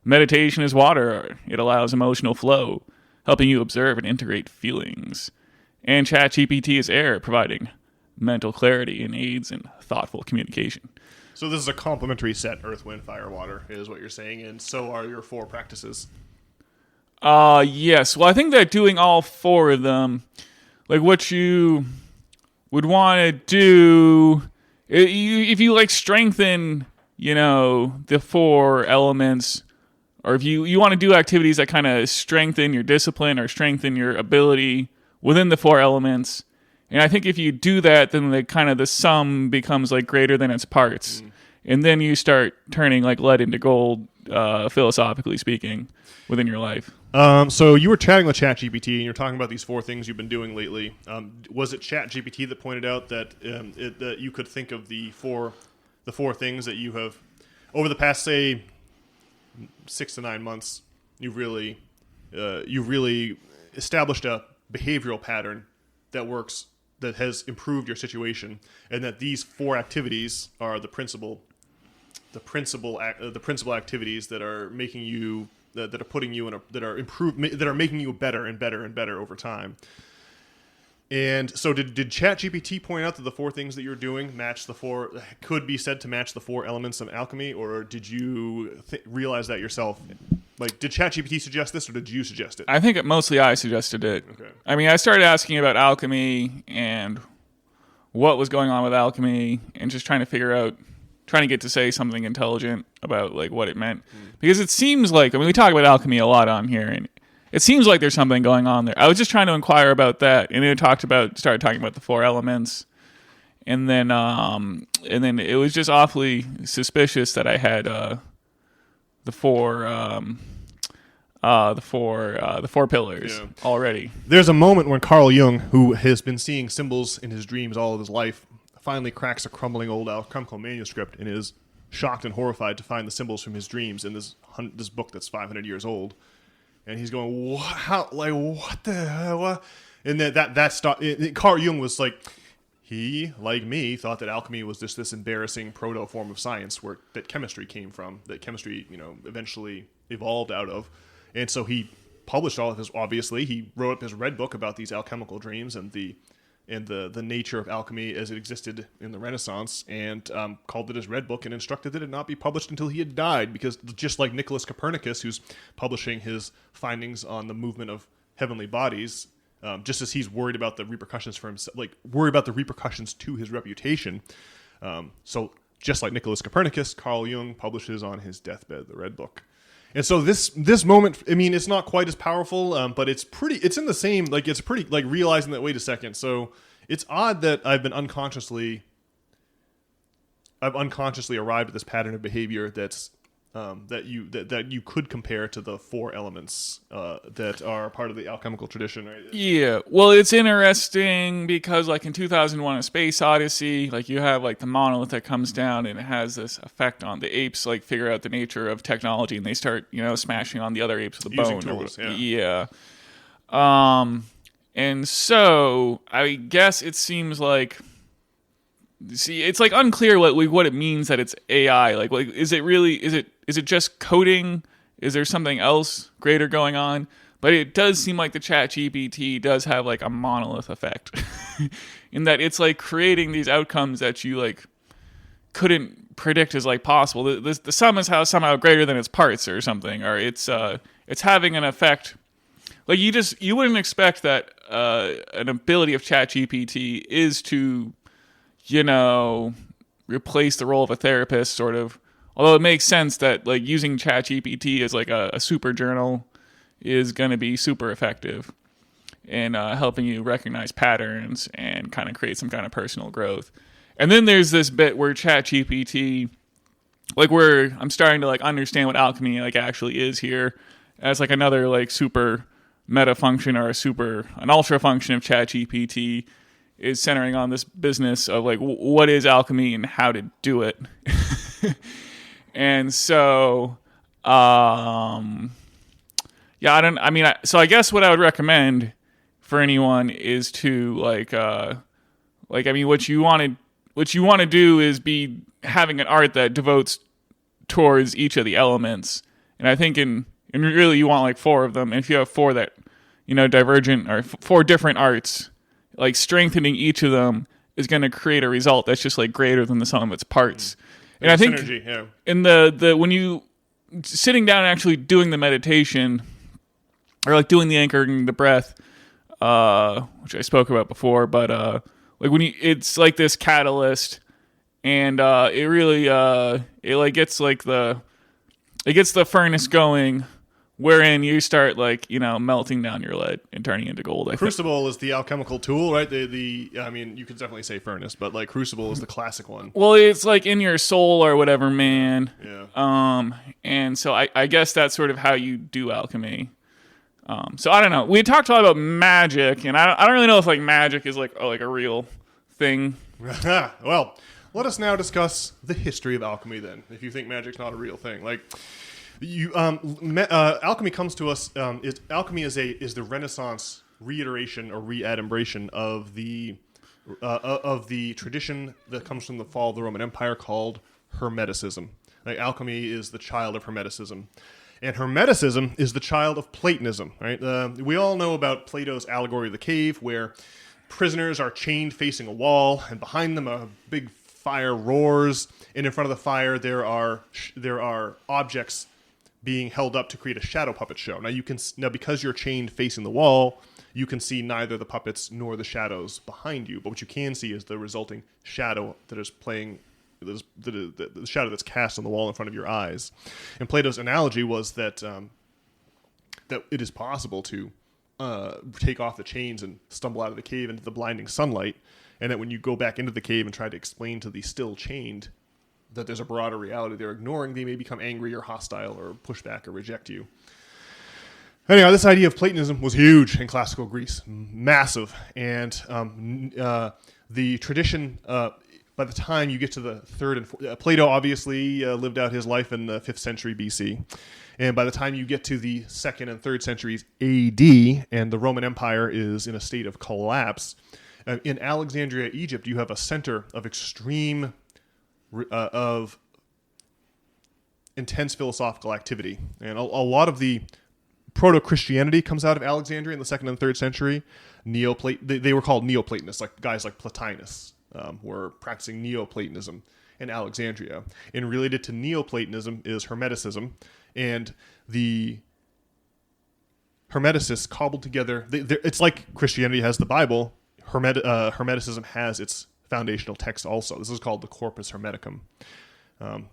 [SPEAKER 1] Meditation is water. It allows emotional flow, helping you observe and integrate feelings. And ChatGPT is air, providing mental clarity and aids in thoughtful communication.
[SPEAKER 2] So this is a complementary set, earth, wind, fire, water, is what you're saying, and so are your 4 practices.
[SPEAKER 1] Yes. Well, I think that doing all 4 of them, like what you would want to do, if you like strengthen, the 4 elements, or if you want to do activities that kind of strengthen your discipline or strengthen your ability within the 4 elements, and I think if you do that, then the sum becomes like greater than its parts, and then you start turning like lead into gold, philosophically speaking, within your life.
[SPEAKER 2] So you were chatting with ChatGPT, and you're talking about these 4 things you've been doing lately. Was it ChatGPT that pointed out that that you could think of the four things that you have over the past, say, 6 to 9 months, you've really established a behavioral pattern that works, that has improved your situation, and that these 4 activities are the principal activities that are making you that are putting you in that are making you better and better and better over time. And so did ChatGPT point out that the 4 things that you're doing could be said to match the 4 elements of alchemy, or did you realize that yourself? Like, did ChatGPT suggest this, or did you suggest it?
[SPEAKER 1] I think mostly I suggested it.
[SPEAKER 2] Okay.
[SPEAKER 1] I mean, I started asking about alchemy and what was going on with alchemy, and just trying to get to say something intelligent about like what it meant, because it seems like, I mean, we talk about alchemy a lot on here, and it seems like there's something going on there. I was just trying to inquire about that, and it started talking about the 4 elements, and then it was just awfully suspicious that I had the four pillars already.
[SPEAKER 2] There's a moment when Carl Jung, who has been seeing symbols in his dreams all of his life, finally cracks a crumbling old alchemical manuscript and is shocked and horrified to find the symbols from his dreams in this book that's 500 years old. And he's going, what? How? Like, what the hell? What? And that stopped. Carl Jung was like, he, like me, thought that alchemy was just this embarrassing proto form of science that chemistry came from, that chemistry, eventually evolved out of. And so he published all of his. Obviously, he wrote up his red book about these alchemical dreams and the nature of alchemy as it existed in the Renaissance, and called it his Red Book, and instructed that it not be published until he had died, because just like Nicholas Copernicus, who's publishing his findings on the movement of heavenly bodies, just as he's worried about the repercussions for himself, worried about the repercussions to his reputation. So just like Nicholas Copernicus, Carl Jung publishes on his deathbed the Red Book. And so this moment, I mean, it's not quite as powerful, but it's in the same, it's pretty, realizing that, wait a second. So it's odd that I've been unconsciously I've unconsciously arrived at this pattern of behavior that's that you could compare to the 4 elements that are part of the alchemical tradition, right?
[SPEAKER 1] Yeah, well, it's interesting because, like, in 2001: A Space Odyssey, like, you have, like, the monolith that comes down and it has this effect on the apes, like, figure out the nature of technology, and they start, smashing on the other apes with a
[SPEAKER 2] Using
[SPEAKER 1] bone.
[SPEAKER 2] tools,
[SPEAKER 1] Yeah. And so I guess it seems like, see, it's like unclear what it means that it's AI. Like is it just coding? Is there something else greater going on? But it does seem like the ChatGPT does have like a monolith effect, in that it's like creating these outcomes that you like couldn't predict as like possible. The sum is somehow greater than its parts or something, or it's having an effect. Like you wouldn't expect that an ability of ChatGPT is to, replace the role of a therapist, sort of. Although it makes sense that like using ChatGPT as like a super journal is going to be super effective in helping you recognize patterns and kind of create some kind of personal growth. And then there's this bit where ChatGPT, like where I'm starting to like understand what alchemy like actually is here, as like another like super meta function or an ultra function of ChatGPT is centering on this business of like what is alchemy and how to do it. And so, so I guess what I would recommend for anyone is to what you want to do is be having an art that devotes towards each of the elements. And I think and really you want like 4 of them. And if you have 4 that, divergent or 4 different arts, like strengthening each of them is going to create a result that's just like greater than the sum of its parts. And I think
[SPEAKER 2] synergy, yeah.
[SPEAKER 1] In the when you sitting down and actually doing the meditation or like doing the anchoring the breath, which I spoke about before, but like when it's like this catalyst, and it really it gets the furnace going, wherein you start like melting down your lead and turning into gold.
[SPEAKER 2] Crucible is the alchemical tool, right? I mean, you could definitely say furnace, but like Crucible is the classic one.
[SPEAKER 1] Well, it's like in your soul or whatever, man.
[SPEAKER 2] Yeah.
[SPEAKER 1] And so I guess that's sort of how you do alchemy. So I don't know. We talked a lot about magic, and I don't really know if like magic is like a real thing.
[SPEAKER 2] Well, let us now discuss the history of alchemy then. If you think magic's not a real thing, like. Alchemy comes to us. Alchemy is the Renaissance reiteration or readumbration of the tradition that comes from the fall of the Roman Empire called Hermeticism. Like alchemy is the child of Hermeticism, and Hermeticism is the child of Platonism. Right? We all know about Plato's allegory of the cave, where prisoners are chained facing a wall, and behind them a big fire roars, and in front of the fire there are objects being held up to create a shadow puppet show. Now because you're chained facing the wall, you can see neither the puppets nor the shadows behind you. But what you can see is the resulting shadow that is playing, the shadow that's cast on the wall in front of your eyes. And Plato's analogy was that that it is possible to take off the chains and stumble out of the cave into the blinding sunlight, and that when you go back into the cave and try to explain to the still chained that there's a broader reality they're ignoring, they may become angry or hostile or push back or reject you. Anyhow, this idea of Platonism was huge in classical Greece, massive, and the tradition. By the time you get to the third and fourth, Plato obviously lived out his life in the 5th century BC, and by the time you get to the 2nd and 3rd centuries AD, and the Roman Empire is in a state of collapse, in Alexandria, Egypt, you have a center of extreme of intense philosophical activity. And a lot of the proto-Christianity comes out of Alexandria in the 2nd and 3rd century. They were called Neoplatonists, like guys like Plotinus were practicing Neoplatonism in Alexandria. And related to Neoplatonism is Hermeticism. And the Hermeticists cobbled together, it's like Christianity has the Bible, Hermeticism has its foundational text also. This is called the Corpus Hermeticum. And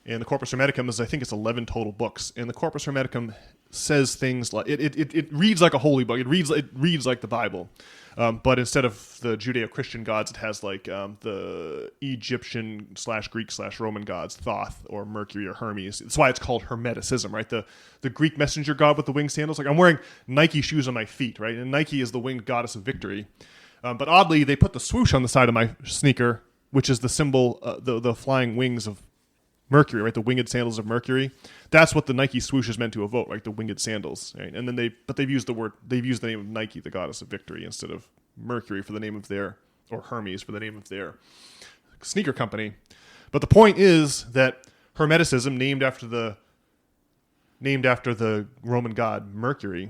[SPEAKER 2] the Corpus Hermeticum is, I think it's 11 total books. And the Corpus Hermeticum says things like it reads like a holy book. It reads like the Bible. But instead of the Judeo-Christian gods, it has like the Egyptian/Greek/Roman gods, Thoth or Mercury or Hermes. That's why it's called Hermeticism, right? The Greek messenger god with the winged sandals. Like I'm wearing Nike shoes on my feet, right? And Nike is the winged goddess of victory. But oddly, they put the swoosh on the side of my sneaker, which is the symbol, the flying wings of Mercury, right? The winged sandals of Mercury. That's what the Nike swoosh is meant to evoke, right? The winged sandals, right? And then they've used the name of Nike, the goddess of victory, instead of Mercury for the name of their, or Hermes for the name of their sneaker company. But the point is that Hermeticism, named after the Roman god Mercury,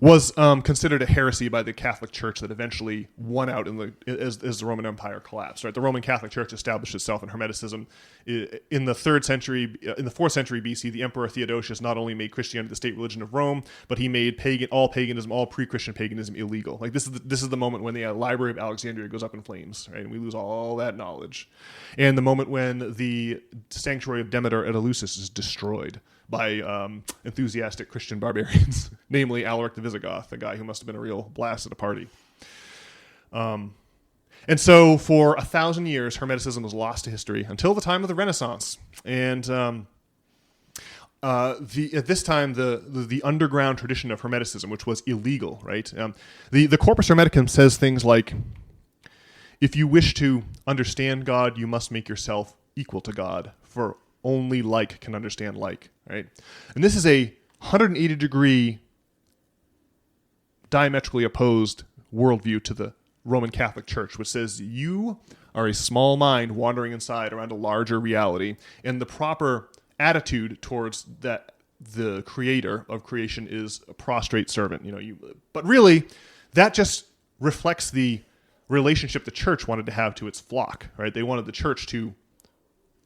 [SPEAKER 2] was considered a heresy by the Catholic Church that eventually won out as the Roman Empire collapsed. Right, the Roman Catholic Church established itself in Hermeticism in the 4th century BC. The Emperor Theodosius not only made Christianity the state religion of Rome, but he made all pre-Christian paganism illegal. Like this is the moment when the Library of Alexandria goes up in flames, right, and we lose all that knowledge, and the moment when the sanctuary of Demeter at Eleusis is destroyed by enthusiastic Christian barbarians, namely Alaric the Visigoth, a guy who must have been a real blast at a party. And so for 1,000 years, Hermeticism was lost to history until the time of the Renaissance. And at this time, the underground tradition of Hermeticism, which was illegal, right? The Corpus Hermeticum says things like, if you wish to understand God, you must make yourself equal to God, for only like can understand like, right? And this is a 180-degree diametrically opposed worldview to the Roman Catholic Church, which says you are a small mind wandering inside around a larger reality, and the proper attitude towards that, the creator of creation, is a prostrate servant. But really, that just reflects the relationship the church wanted to have to its flock, right? They wanted the church to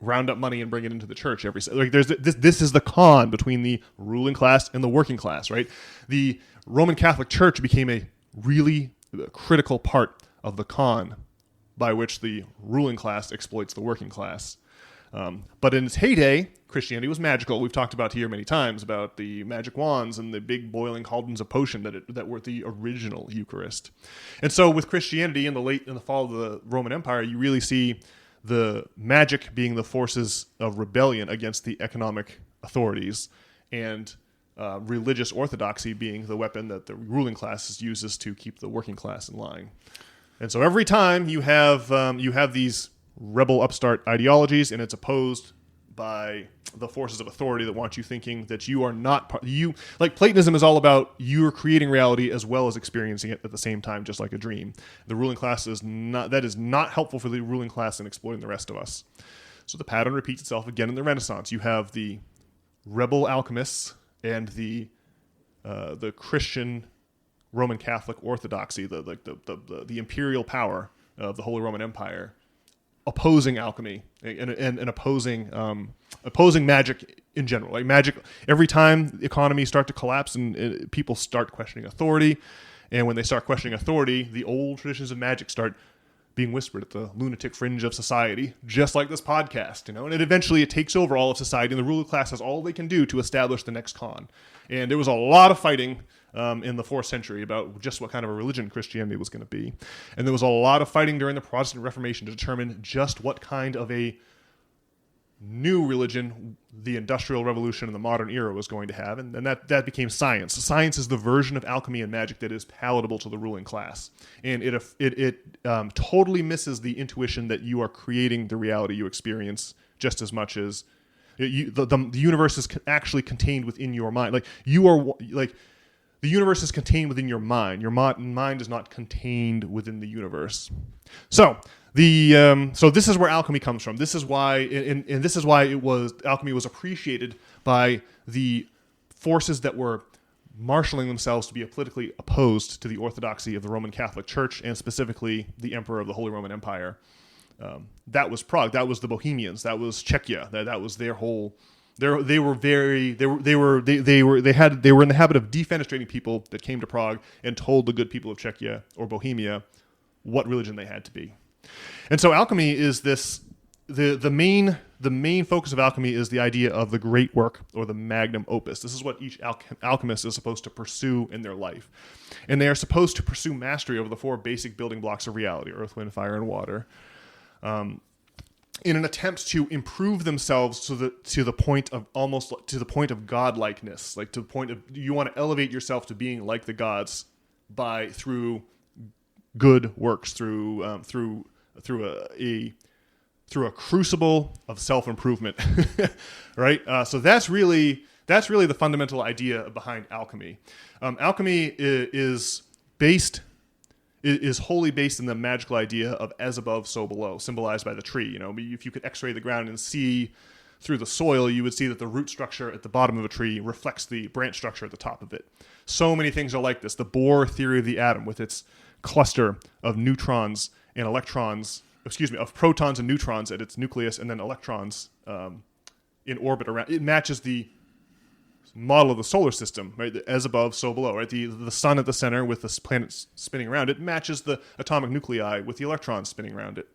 [SPEAKER 2] round up money and bring it into the church this is the con between the ruling class and the working class, right? The Roman Catholic Church became a really critical part of the con by which the ruling class exploits the working class. But in its heyday, Christianity was magical. We've talked about here many times about the magic wands and the big boiling cauldrons of potion that were the original Eucharist. And so with Christianity in the fall of the Roman Empire, you really see the magic being the forces of rebellion against the economic authorities, and religious orthodoxy being the weapon that the ruling class uses to keep the working class in line. And so every time you have these rebel upstart ideologies, and it's opposed by the forces of authority that want you thinking that you are not like Platonism is all about you're creating reality as well as experiencing it at the same time, just like a dream. The ruling class is not helpful for the ruling class in exploiting the rest of us. So the pattern repeats itself again in the Renaissance. You have the rebel alchemists and the Christian Roman Catholic orthodoxy, the imperial power of the Holy Roman Empire, opposing alchemy and opposing magic in general. Like magic, every time economies start to collapse and people start questioning authority, and when they start questioning authority, the old traditions of magic start being whispered at the lunatic fringe of society, just like this podcast, and eventually it takes over all of society, and the ruling class has all they can do to establish the next con. And there was a lot of fighting in the 4th century about just what kind of a religion Christianity was going to be. And there was a lot of fighting during the Protestant Reformation to determine just what kind of a new religion the Industrial Revolution and the modern era was going to have, and that became science. Science is the version of alchemy and magic that is palatable to the ruling class, and it totally misses the intuition that you are creating the reality you experience just as much as the universe is actually contained within your mind. Like you are like. The universe is contained within your mind. Your mind is not contained within the universe. So this is where alchemy comes from. This is why, and this is why alchemy was appreciated by the forces that were marshaling themselves to be politically opposed to the orthodoxy of the Roman Catholic Church, and specifically the Emperor of the Holy Roman Empire. That was Prague. That was the Bohemians. That was Czechia. That was their whole. They were in the habit of defenestrating people that came to Prague and told the good people of Czechia or Bohemia what religion they had to be. And so alchemy is the main the main focus of alchemy is the idea of the great work or the magnum opus. This is what each alchemist is supposed to pursue in their life. And they are supposed to pursue mastery over the four basic building blocks of reality: earth, wind, fire, and water. In an attempt to improve themselves to the point of godlikeness, like to the point of you want to elevate yourself to being like the gods through good works, through a crucible of self-improvement, right? So that's really the fundamental idea behind alchemy. Alchemy is wholly based in the magical idea of as above, so below, symbolized by the tree. You know, if you could X-ray the ground and see through the soil, you would see that the root structure at the bottom of a tree reflects the branch structure at the top of it. So many things are like this. The Bohr theory of the atom, with its cluster of neutrons and electrons, of protons and neutrons at its nucleus, and then electrons in orbit around. It matches the model of the solar system, right? As above, so below, right? The sun at the center with the planets spinning around it matches the atomic nuclei with the electrons spinning around it.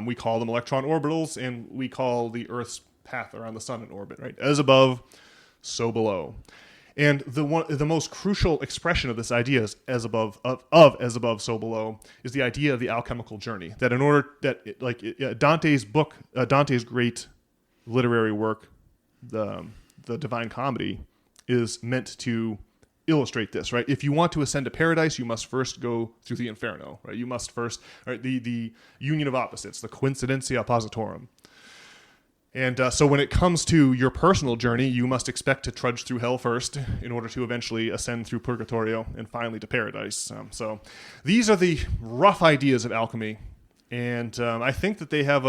[SPEAKER 2] We call them electron orbitals, and we call the Earth's path around the sun an orbit, right? As above, so below. And the most crucial expression of this idea is as above, as above, so below, is the idea of the alchemical journey. That in order Dante's book, Dante's great literary work, the Divine Comedy, is meant to illustrate this, right? If you want to ascend to paradise, you must first go through the inferno, right? You must first, right? The union of opposites, the coincidentia oppositorum. And so when it comes to your personal journey, you must expect to trudge through hell first in order to eventually ascend through purgatorio and finally to paradise. So these are the rough ideas of alchemy. And I think that they have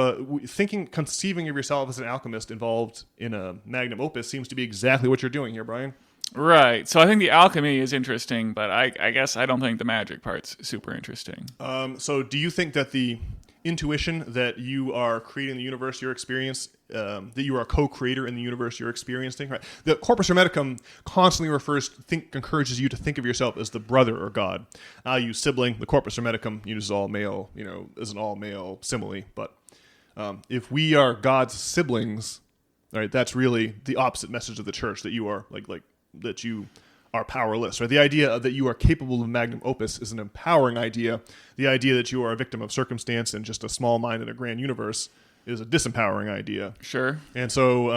[SPEAKER 2] conceiving of yourself as an alchemist involved in a magnum opus seems to be exactly what you're doing here, Brian.
[SPEAKER 1] Right. So I think the alchemy is interesting, but I guess I don't think the magic part's super interesting.
[SPEAKER 2] So do you think that the intuition that you are creating the universe you're experiencing, that you are a co-creator in the universe you're experiencing, right? The Corpus Hermeticum constantly encourages you to think of yourself as the brother or God. I use sibling. The Corpus Hermeticum uses all male, as an all male simile. But if we are God's siblings, right, that's really the opposite message of the church, that you are that you are powerless, right? The idea that you are capable of magnum opus is an empowering idea. The idea that you are a victim of circumstance and just a small mind in a grand universe is a disempowering idea.
[SPEAKER 1] Sure.
[SPEAKER 2] And so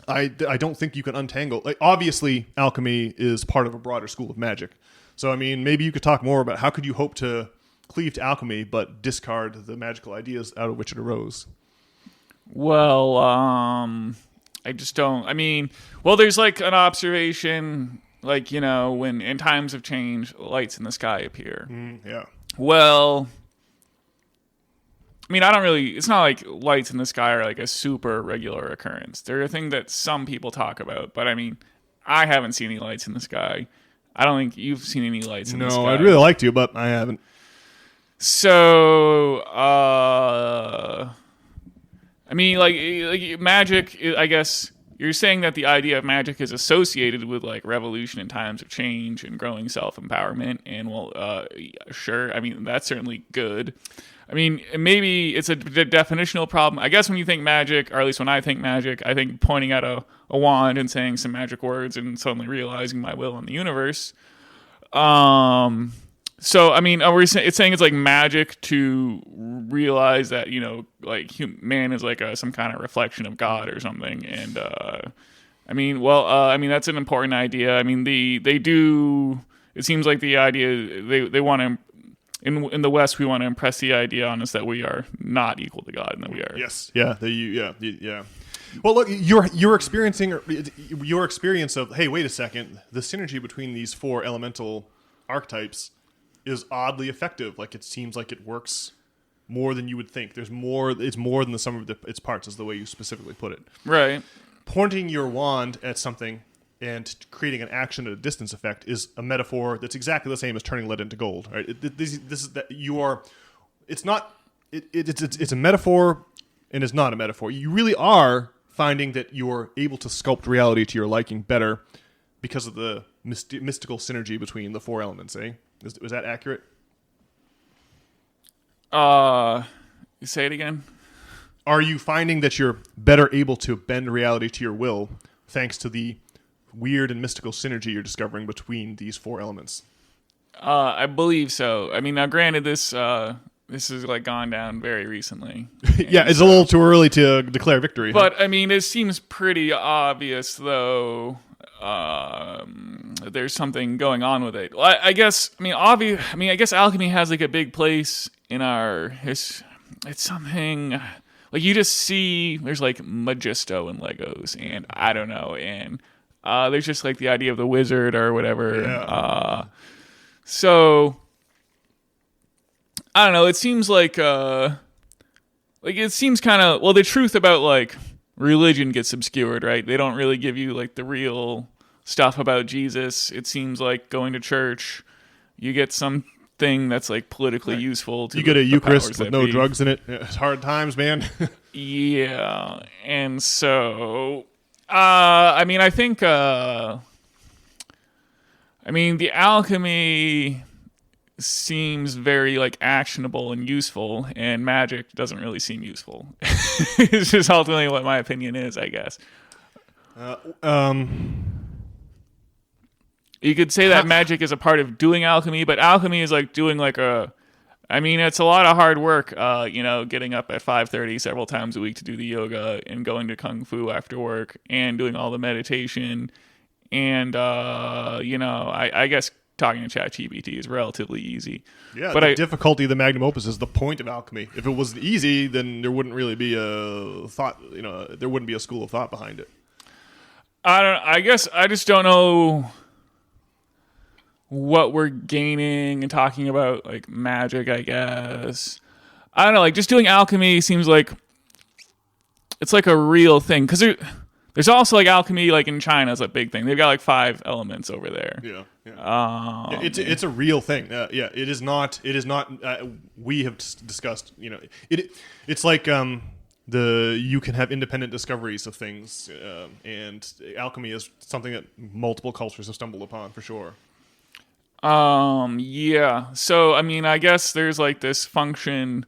[SPEAKER 2] I don't think you can untangle. Obviously, alchemy is part of a broader school of magic. So, I mean, maybe you could talk more about how could you hope to cleave to alchemy but discard the magical ideas out of which it arose?
[SPEAKER 1] Well, I just don't. I mean, there's like an observation, like, when in times of change, lights in the sky appear.
[SPEAKER 2] Yeah.
[SPEAKER 1] Well, I mean, it's not like lights in the sky are like a super regular occurrence. They're a thing that some people talk about, but I mean, I haven't seen any lights in the sky. I don't think you've seen any lights in the sky.
[SPEAKER 2] No, I'd really like to, but I haven't.
[SPEAKER 1] So, I mean, like magic, I guess you're saying that the idea of magic is associated with like revolution in times of change and growing self-empowerment. And sure. I mean, that's certainly good. I mean, maybe it's a definitional problem. I guess when you think magic, or at least when I think magic, I think pointing at a wand and saying some magic words and suddenly realizing my will in the universe. So, I mean, it's saying it's like magic to realize that, man is like some kind of reflection of God or something. And, I mean, that's an important idea. I mean, they do, it seems like the idea, they want to, in the West, we want to impress the idea on us that we are not equal to God and that we are.
[SPEAKER 2] Yes. Yeah. Yeah. Well, look, you're experiencing your experience of, hey, wait a second, the synergy between these four elemental archetypes is oddly effective. Like, it seems like it works more than you would think. It's more than the sum of its parts, is the way you specifically put it.
[SPEAKER 1] Right. Pointing
[SPEAKER 2] your wand at something and creating an action at a distance effect is a metaphor that's exactly the same as turning lead into gold. Right? This is that you are. It's not. It's a metaphor, and it's not a metaphor. You really are finding that you're able to sculpt reality to your liking better because of the mystical synergy between the four elements. Was that accurate?
[SPEAKER 1] Say it again.
[SPEAKER 2] are you finding that you're better able to bend reality to your will thanks to the weird and mystical synergy you're discovering between these four elements?
[SPEAKER 1] I believe so. I mean, now granted, this has like gone down very recently.
[SPEAKER 2] Yeah, it's a little too early to declare victory.
[SPEAKER 1] But I mean, it seems pretty obvious, though. There's something going on with it. Well, I guess. I mean, obvious. I mean, I guess alchemy has like a big place in our. It's something like you just see. There's like Magisto and Legos, and I don't know, and there's just like the idea of the wizard or whatever.
[SPEAKER 2] Yeah.
[SPEAKER 1] So I don't know. It seems like it seems kind of well. The truth about like religion gets obscured, right? They don't really give you like the real stuff about Jesus. It seems like going to church, you get something that's like politically useful. To
[SPEAKER 2] you get a Eucharist with no
[SPEAKER 1] be.
[SPEAKER 2] drugs in it. It's hard times, man.
[SPEAKER 1] Yeah, and so I mean, I think the alchemy seems very like actionable and useful, and magic doesn't really seem useful. It's just ultimately what my opinion is, I guess. You could say that magic is a part of doing alchemy, but alchemy is like doing like it's a lot of hard work, getting up at 5:30 several times a week to do the yoga and going to Kung Fu after work and doing all the meditation. And, I guess talking to ChatGPT is relatively easy.
[SPEAKER 2] Yeah,
[SPEAKER 1] but
[SPEAKER 2] the difficulty of the magnum opus is the point of alchemy. If it was easy, then there wouldn't really be a thought, there wouldn't be a school of thought behind it.
[SPEAKER 1] I guess I just don't know what we're gaining and talking about like magic, I guess. I don't know, like just doing alchemy seems like it's like a real thing. Because there's also like alchemy like in China is a big thing. They've got like 5 elements over there.
[SPEAKER 2] Yeah. It's a real thing. It is not. We have discussed. It's like you can have independent discoveries of things, and alchemy is something that multiple cultures have stumbled upon for sure.
[SPEAKER 1] Yeah. So I mean, I guess there's like this function.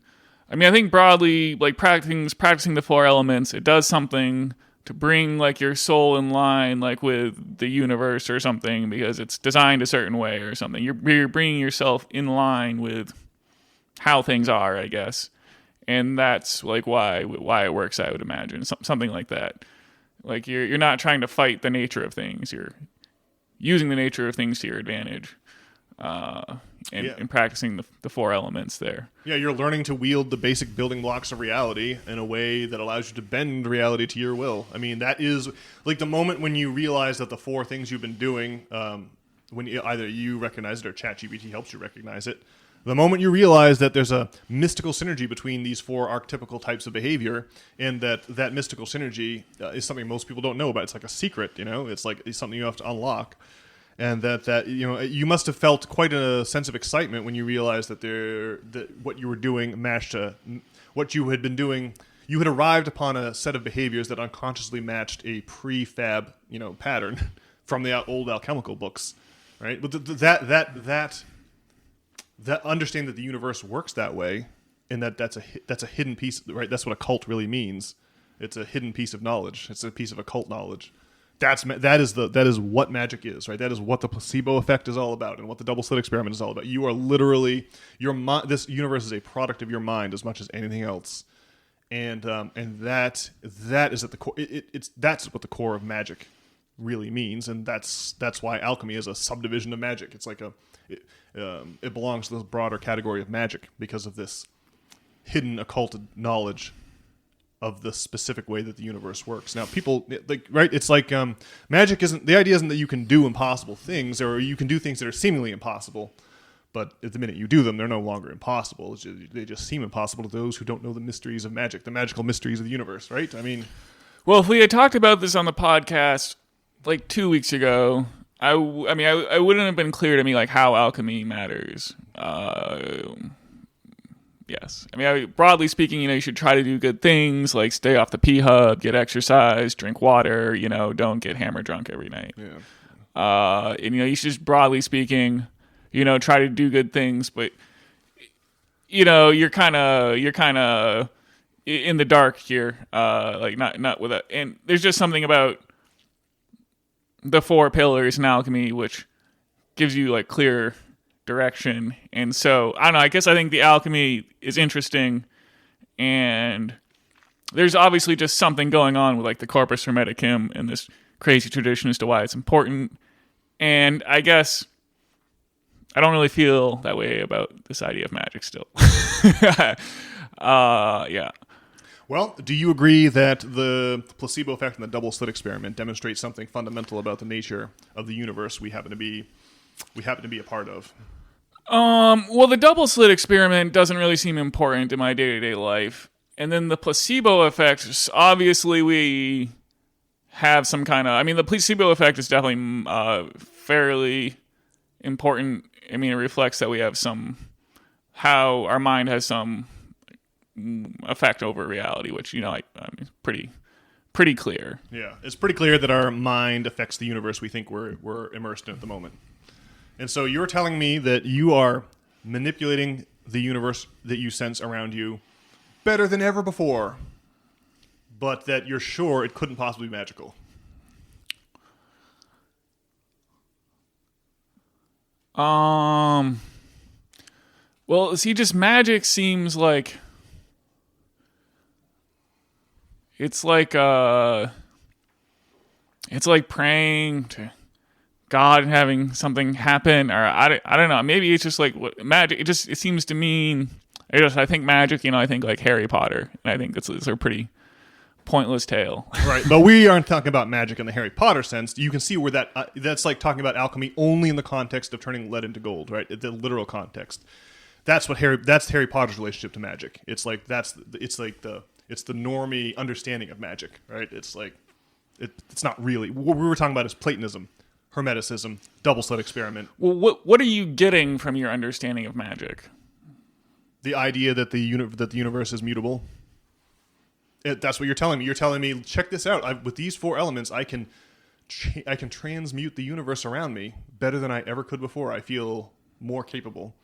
[SPEAKER 1] I mean, I think broadly, like practicing the 4 elements, it does something to bring like your soul in line like with the universe or something, because it's designed a certain way or something. You're bringing yourself in line with how things are, I guess, and that's like why it works, I would imagine. Something like that. Like you're not trying to fight the nature of things, you're using the nature of things to your advantage, and practicing the 4 elements there.
[SPEAKER 2] Yeah, you're learning to wield the basic building blocks of reality in a way that allows you to bend reality to your will. I mean, that is like the moment when you realize that the 4 things you've been doing, when either you recognize it or ChatGPT helps you recognize it, the moment you realize that there's a mystical synergy between these 4 archetypical types of behavior, and that mystical synergy is something most people don't know about. It's like a secret, It's something you have to unlock. And that you must have felt quite a sense of excitement when you realized that what you were doing matched what you had been doing. You had arrived upon a set of behaviors that unconsciously matched a prefab pattern from the old alchemical books, right? But that understanding that the universe works that way, and that's a hidden piece, right? That's what a cult really means. It's a hidden piece of knowledge. It's a piece of occult knowledge. That is what magic is, right? That is what the placebo effect is all about, and what the double slit experiment is all about. You are literally this universe is a product of your mind as much as anything else, and that is at the core. That's what the core of magic really means, and that's why alchemy is a subdivision of magic. It's like it belongs to this broader category of magic because of this hidden occulted knowledge of the specific way that the universe works. Now, people right? It's like magic isn't the idea. Isn't that you can do impossible things, or you can do things that are seemingly impossible, but at the minute you do them, they're no longer impossible. They just seem impossible to those who don't know the mysteries of magic, the magical mysteries of the universe. Right? I mean,
[SPEAKER 1] well, if we had talked about this on the podcast like 2 weeks ago, I wouldn't have been clear to me like how alchemy matters. Yes. I mean, broadly speaking, you should try to do good things, like stay off the P-Hub, get exercise, drink water, don't get hammered drunk every night.
[SPEAKER 2] Yeah.
[SPEAKER 1] And, you should just, broadly speaking, try to do good things, but, you're kind of in the dark here, like not with it. And there's just something about the 4 pillars in alchemy which gives you like clear direction. And so I don't know. I guess I think the alchemy is interesting, and there's obviously just something going on with like the corpus hermeticum and this crazy tradition as to why it's important. And I guess I don't really feel that way about this idea of magic still. Yeah.
[SPEAKER 2] Well, do you agree that the placebo effect and the double slit experiment demonstrate something fundamental about the nature of the universe we happen to be a part of?
[SPEAKER 1] Well, the double slit experiment doesn't really seem important in my day-to-day life. And then the placebo effect, obviously we have some kind of... I mean, the placebo effect is definitely fairly important. I mean, it reflects that we have how our mind has some effect over reality, which, I mean, pretty clear.
[SPEAKER 2] Yeah, it's pretty clear that our mind affects the universe we think we're immersed in at the moment. And so you're telling me that you are manipulating the universe that you sense around you better than ever before, but that you're sure it couldn't possibly be magical.
[SPEAKER 1] Well, see, just magic seems like it's like praying to God and having something happen, or I don't know. Maybe it's just like what magic. It seems to mean. I think magic. I think like Harry Potter, and I think it's a pretty pointless tale.
[SPEAKER 2] Right, but we aren't talking about magic in the Harry Potter sense. You can see where that's like talking about alchemy only in the context of turning lead into gold, right? The literal context. That's Harry Potter's relationship to magic. It's like it's the normie understanding of magic, right? It's like it's not really what we were talking about is Platonism, Hermeticism, double slit experiment.
[SPEAKER 1] Well, what are you getting from your understanding of magic?
[SPEAKER 2] The idea that the universe is mutable. That's what you're telling me. You're telling me, check this out. With these 4 elements, I can transmute the universe around me better than I ever could before. I feel more capable.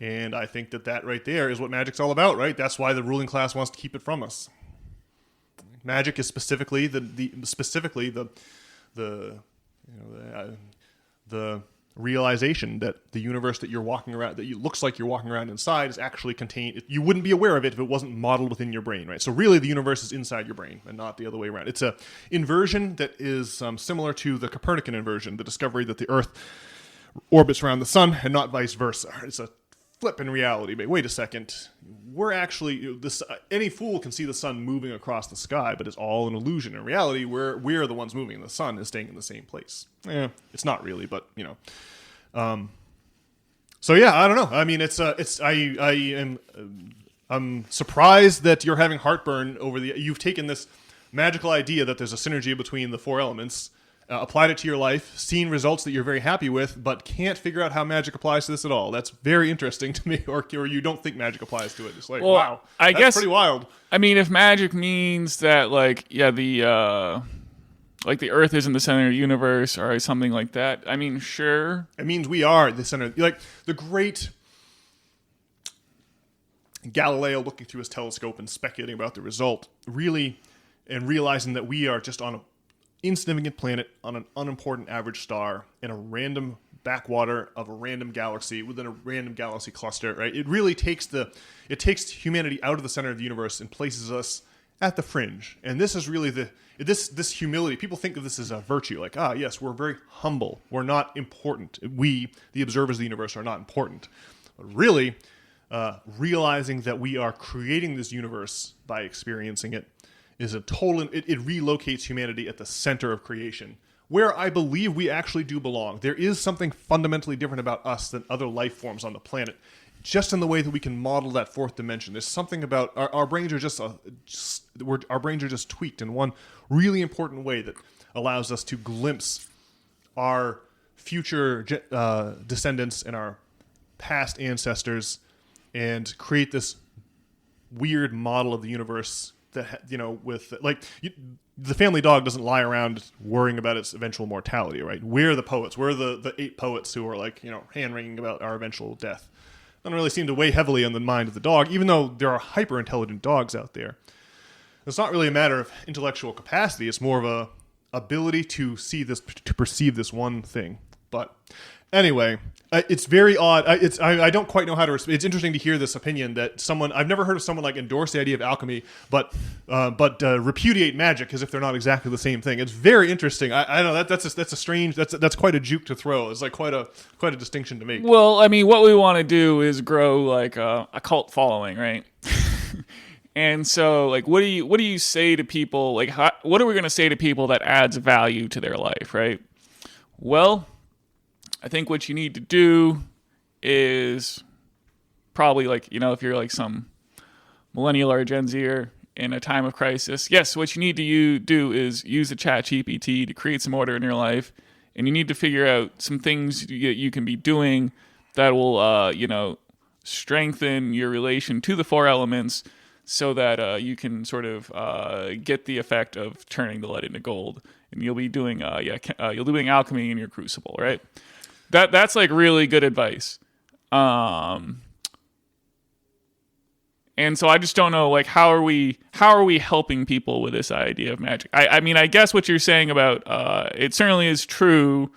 [SPEAKER 2] And I think that right there is what magic's all about, right? That's why the ruling class wants to keep it from us. Magic is specifically the realization that the universe that you're walking around, looks like you're walking around inside, is actually contained. You wouldn't be aware of it if it wasn't modeled within your brain, right? So really, the universe is inside your brain and not the other way around. It's a inversion that is similar to the Copernican inversion, the discovery that the Earth orbits around the sun and not vice versa. It's a flip in reality. But wait a second, we're actually any fool can see the sun moving across the sky, but it's all an illusion. In reality, we're the ones moving. The sun is staying in the same place. It's not really, but So yeah, I don't know. I mean, I'm surprised that you're having heartburn over you've taken this magical idea that there's a synergy between the 4 elements, applied it to your life, seen results that you're very happy with, but can't figure out how magic applies to this at all. That's very interesting to me. Or you don't think magic applies to it. It's like, wow, I guess pretty wild.
[SPEAKER 1] I mean, if magic means that, the Earth isn't the center of the universe or something like that, I mean, sure.
[SPEAKER 2] It means we are the center. Like the great Galileo looking through his telescope and speculating about the result, really, and realizing that we are just on an insignificant planet on an unimportant average star in a random backwater of a random galaxy within a random galaxy cluster, right? It really takes humanity out of the center of the universe and places us at the fringe. And this is really this humility. People think of this as a virtue, like, yes, we're very humble. We're not important. We, the observers of the universe, are not important. But really, realizing that we are creating this universe by experiencing it is it relocates humanity at the center of creation, where I believe we actually do belong. There is something fundamentally different about us than other life forms on the planet, just in the way that we can model that 4th dimension. There's something about our brains are our brains are just tweaked in one really important way that allows us to glimpse our future descendants and our past ancestors and create this weird model of the universe that, the family dog doesn't lie around worrying about its eventual mortality, right? We're the poets. We're the 8 poets who are hand-wringing about our eventual death. doesn't really seem to weigh heavily on the mind of the dog, even though there are hyper intelligent dogs out there. It's not really a matter of intellectual capacity. It's more of a ability to see this, to perceive this one thing. But anyway, it's very odd. I don't quite know how to. It's interesting to hear this opinion that someone, I've never heard of someone like endorse the idea of alchemy, but repudiate magic as if they're not exactly the same thing. It's very interesting. I don't know that's a strange. That's quite a juke to throw. It's like quite a distinction to make.
[SPEAKER 1] Well, I mean, what we want to do is grow like a cult following, right? And so, like, what do you say to people? Like, what are we going to say to people that adds value to their life, right? Well, I think what you need to do is probably, like, you know, if you're like some millennial or Gen Zer in a time of crisis, yes, what you need to do is use the chat GPT to create some order in your life, and you need to figure out some things you can be doing that will, strengthen your relation to the four elements, so that you can sort of get the effect of turning the lead into gold, and you'll be doing you'll be doing alchemy in your crucible, right? That's like really good advice. And so I just don't know, like, how are we helping people with this idea of magic? I mean, I guess what you're saying about it certainly is true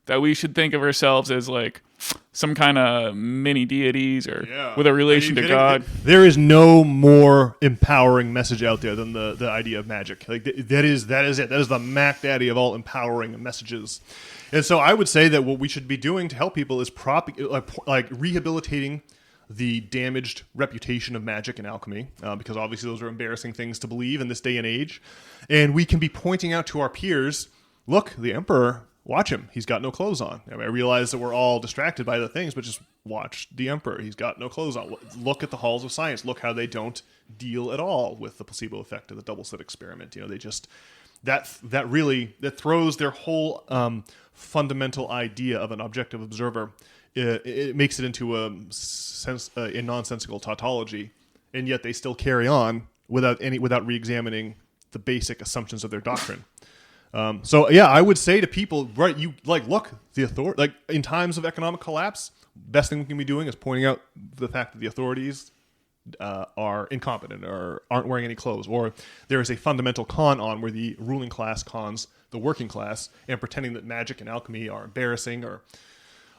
[SPEAKER 1] that we should think of ourselves as like some kind of mini deities or with a relation to God.
[SPEAKER 2] There is no more empowering message out there than the idea of magic. Like that is it. That is the Mac Daddy of all empowering messages. And so I would say that what we should be doing to help people is rehabilitating the damaged reputation of magic and alchemy, because obviously those are embarrassing things to believe in this day and age. And we can be pointing out to our peers, look, the Emperor, watch him. He's got no clothes on. I realize that we're all distracted by the things, but just watch the Emperor. He's got no clothes on. Look at the halls of science. Look how they don't deal at all with the placebo effect of the double slit experiment. You know, they just that throws their whole fundamental idea of an objective observer. It makes it into a nonsensical tautology, and yet they still carry on without re-examining the basic assumptions of their doctrine. So yeah, I would say to people, right, you like, look, the authority, like in times of economic collapse, best thing we can be doing is pointing out the fact that the authorities are incompetent or aren't wearing any clothes, or there is a fundamental con on where the ruling class cons the working class, and pretending that magic and alchemy are embarrassing or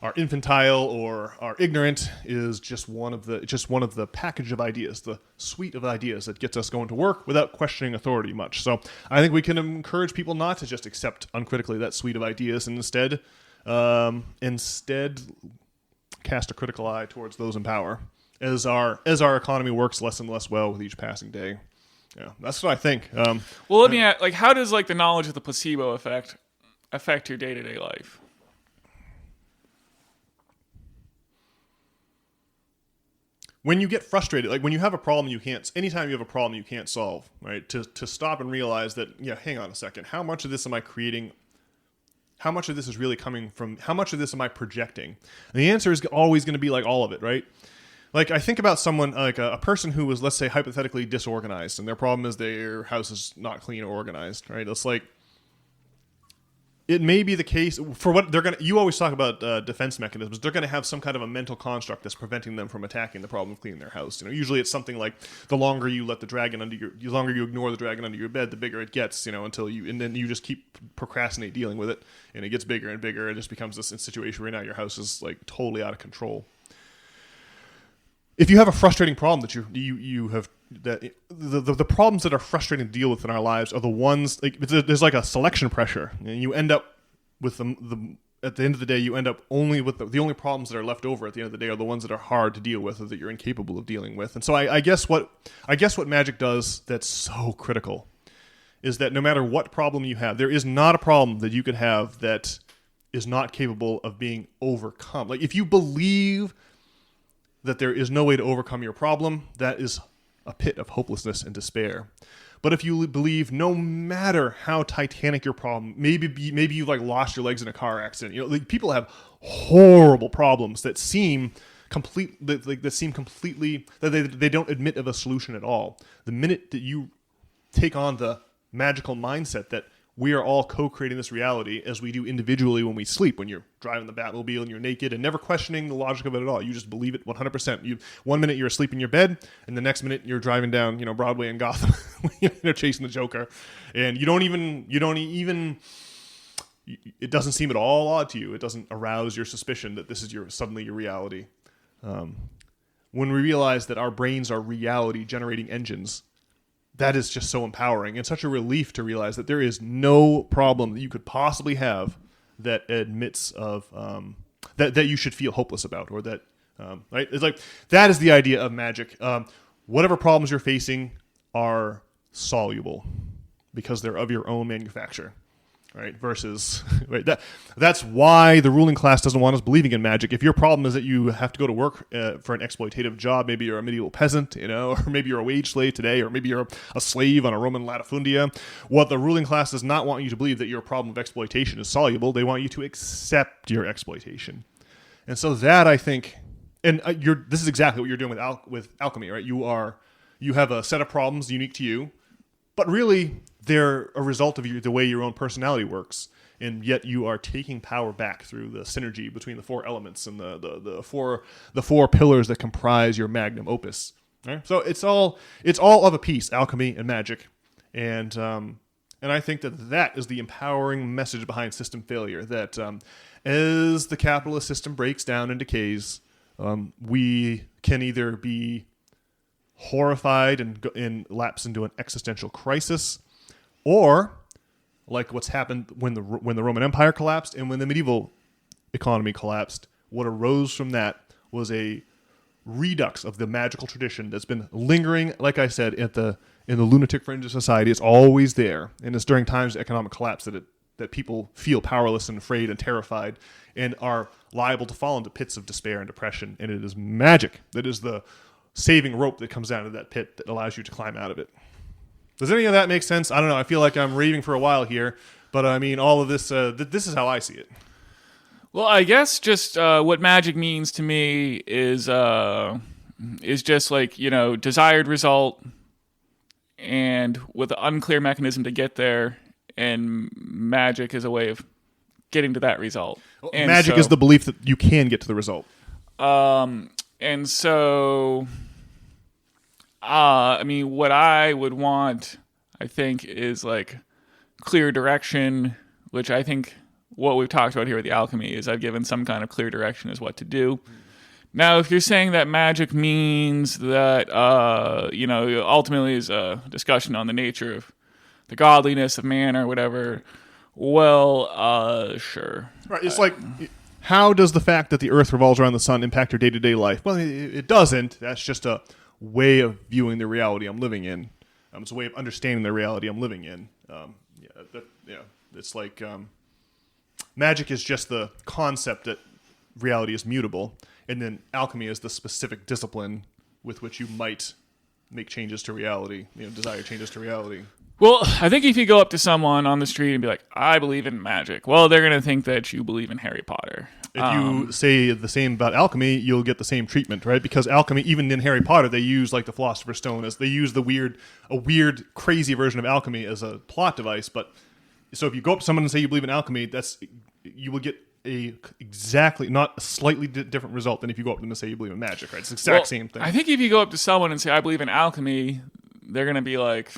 [SPEAKER 2] are infantile or are ignorant is just one of the package of ideas, the suite of ideas that gets us going to work without questioning authority much. So I think we can encourage people not to just accept uncritically that suite of ideas, and instead cast a critical eye towards those in power as our economy works less and less well with each passing day. Yeah, that's what I think.
[SPEAKER 1] Well, let me ask, like, how does like the knowledge of the placebo effect affect your day-to-day life?
[SPEAKER 2] When you get frustrated, like when you have a problem anytime you have a problem you can't solve, right? To stop and realize that, yeah, hang on a second, how much of this am I creating? How much of this is really coming from, how much of this am I projecting? And the answer is always going to be like all of it, right? Like I think about someone, like a person who was, let's say, hypothetically disorganized, and their problem is their house is not clean or organized, right? It's like, it may be the case for what they're going to, you always talk about defense mechanisms. They're going to have some kind of a mental construct that's preventing them from attacking the problem of cleaning their house. You know, usually it's something like the longer you let the dragon the longer you ignore the dragon under your bed, the bigger it gets, you know, and then you just keep procrastinate dealing with it, and it gets bigger and bigger. It just becomes this situation where now your house is like totally out of control. If you have a frustrating problem that you have, that the problems that are frustrating to deal with in our lives are the ones, like there's like a selection pressure, and you end up with the at the end of the day you end up only with the only problems that are left over at the end of the day are the ones that are hard to deal with or that you're incapable of dealing with. And so I guess what magic does that's so critical is that no matter what problem you have, there is not a problem that you could have that is not capable of being overcome. Like if you believe that there is no way to overcome your problem, that is a pit of hopelessness and despair. But if you believe no matter how titanic your problem, maybe you like lost your legs in a car accident. You know, like people have horrible problems that seem completely that they don't admit of a solution at all. The minute that you take on the magical mindset that we are all co-creating this reality as we do individually when we sleep, when you're driving the Batmobile and you're naked and never questioning the logic of it at all. You just believe it 100%. One minute you're asleep in your bed, and the next minute you're driving down, Broadway in Gotham, chasing the Joker, and you don't even. It doesn't seem at all odd to you. It doesn't arouse your suspicion that this is suddenly your reality. When we realize that our brains are reality generating engines, that is just so empowering and such a relief to realize that there is no problem that you could possibly have that admits of that you should feel hopeless about, or that right. It's like that is the idea of magic. Whatever problems you're facing are soluble because they're of your own manufacture. Right, versus right. That's why the ruling class doesn't want us believing in magic. If your problem is that you have to go to work for an exploitative job, maybe you're a medieval peasant, or maybe you're a wage slave today, or maybe you're a slave on a Roman latifundia. What the ruling class does not want you to believe that your problem of exploitation is soluble. They want you to accept your exploitation, and so that I think, and this is exactly what you're doing with alchemy, right? You have a set of problems unique to you, but really, they're a result of the way your own personality works, and yet you are taking power back through the synergy between the four elements and the four pillars that comprise your magnum opus. Right? So it's all of a piece, alchemy and magic, and I think that is the empowering message behind system failure. That as the capitalist system breaks down and decays, we can either be horrified and lapse into an existential crisis, or like what's happened when the Roman Empire collapsed and when the medieval economy collapsed. What arose from that was a redux of the magical tradition that's been lingering, like I said, in the lunatic fringe of society. It's always there, and it's during times of economic collapse that people feel powerless and afraid and terrified and are liable to fall into pits of despair and depression. And it is magic that is the saving rope that comes down to that pit that allows you to climb out of it. Does any of that make sense? I don't know. I feel like I'm raving for a while here, but I mean, all of this, this is how I see it.
[SPEAKER 1] Well, I guess just what magic means to me is just like, desired result, and with an unclear mechanism to get there, and magic is a way of getting to that result.
[SPEAKER 2] Well, magic is the belief that you can get to the result.
[SPEAKER 1] And so, what I would want, I think, is like clear direction, which I think what we've talked about here with the alchemy is I've given some kind of clear direction as what to do. Now, if you're saying that magic means that, ultimately is a discussion on the nature of the godliness of man or whatever, well, sure.
[SPEAKER 2] Right, it's like, how does the fact that the earth revolves around the sun impact your day-to-day life? Well, it doesn't. That's just a way of viewing the reality I'm living in. It's a way of understanding the reality I'm living in. It's like magic is just the concept that reality is mutable, and then alchemy is the specific discipline with which you might make changes to reality, desire changes to reality.
[SPEAKER 1] Well, I think if you go up to someone on the street and be like, I believe in magic, well, they're going to think that you believe in Harry Potter.
[SPEAKER 2] If you say the same about alchemy, you'll get the same treatment, right? Because alchemy, even in Harry Potter, they use like the Philosopher's Stone as they use a weird, crazy version of alchemy as a plot device. But so if you go up to someone and say you believe in alchemy, you will get not a slightly different result than if you go up to them and say you believe in magic, right? It's the exact same thing.
[SPEAKER 1] I think if you go up to someone and say I believe in alchemy, they're going to be like,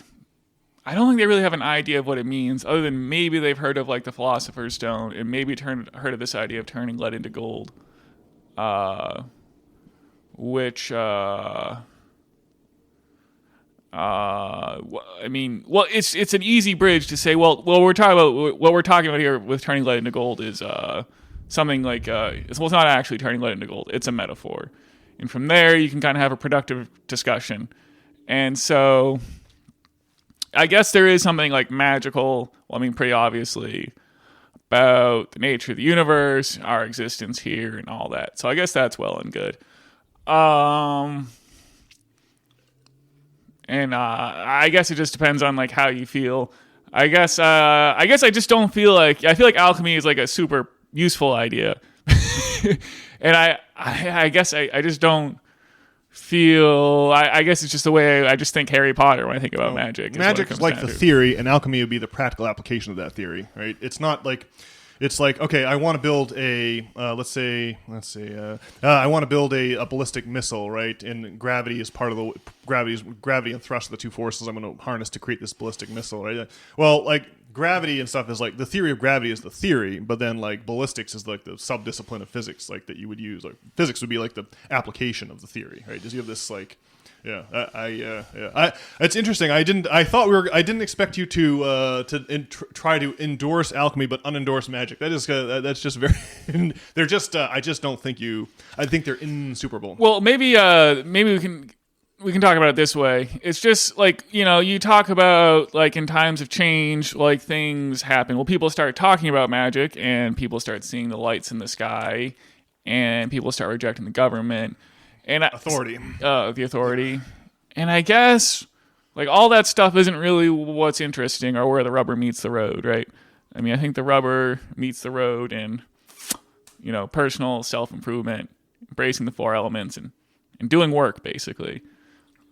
[SPEAKER 1] I don't think they really have an idea of what it means, other than maybe they've heard of like the Philosopher's Stone and maybe heard of this idea of turning lead into gold, which it's an easy bridge to say. Well, what we're talking about here with turning lead into gold is something like it's not actually turning lead into gold; it's a metaphor, and from there you can kind of have a productive discussion, and so. I guess there is something like magical, pretty obviously, about the nature of the universe, our existence here, and all that. So I guess that's well and good. And I guess it just depends on like how you feel. I guess I just don't feel like I feel like alchemy is like a super useful idea, and I guess I just don't feel. I guess it's just the way I just think Harry Potter when I think about magic.
[SPEAKER 2] Magic is like the theory, and alchemy would be the practical application of that theory, right? It's not like it's like, okay, I want to build a let's say I want to build a ballistic missile, right? And gravity is part of the gravity and thrust are the two forces I'm going to harness to create this ballistic missile, right? Well, like gravity and stuff is like the theory of gravity is the theory, but then like ballistics is like the subdiscipline of physics, like that you would use. Like physics would be like the application of the theory, right? Because you have this like, it's interesting. I didn't expect you to try to endorse alchemy, but unendorse magic. That's just very. They're just. I just don't think you. I think they're insuperable.
[SPEAKER 1] Well, maybe we can talk about it this way. It's just like, you talk about like in times of change, like things happen. Well, people start talking about magic and people start seeing the lights in the sky and people start rejecting the government and
[SPEAKER 2] authority.
[SPEAKER 1] The authority. And I guess like all that stuff isn't really what's interesting or where the rubber meets the road, right? I mean, I think the rubber meets the road in, personal self-improvement, embracing the four elements and doing work basically.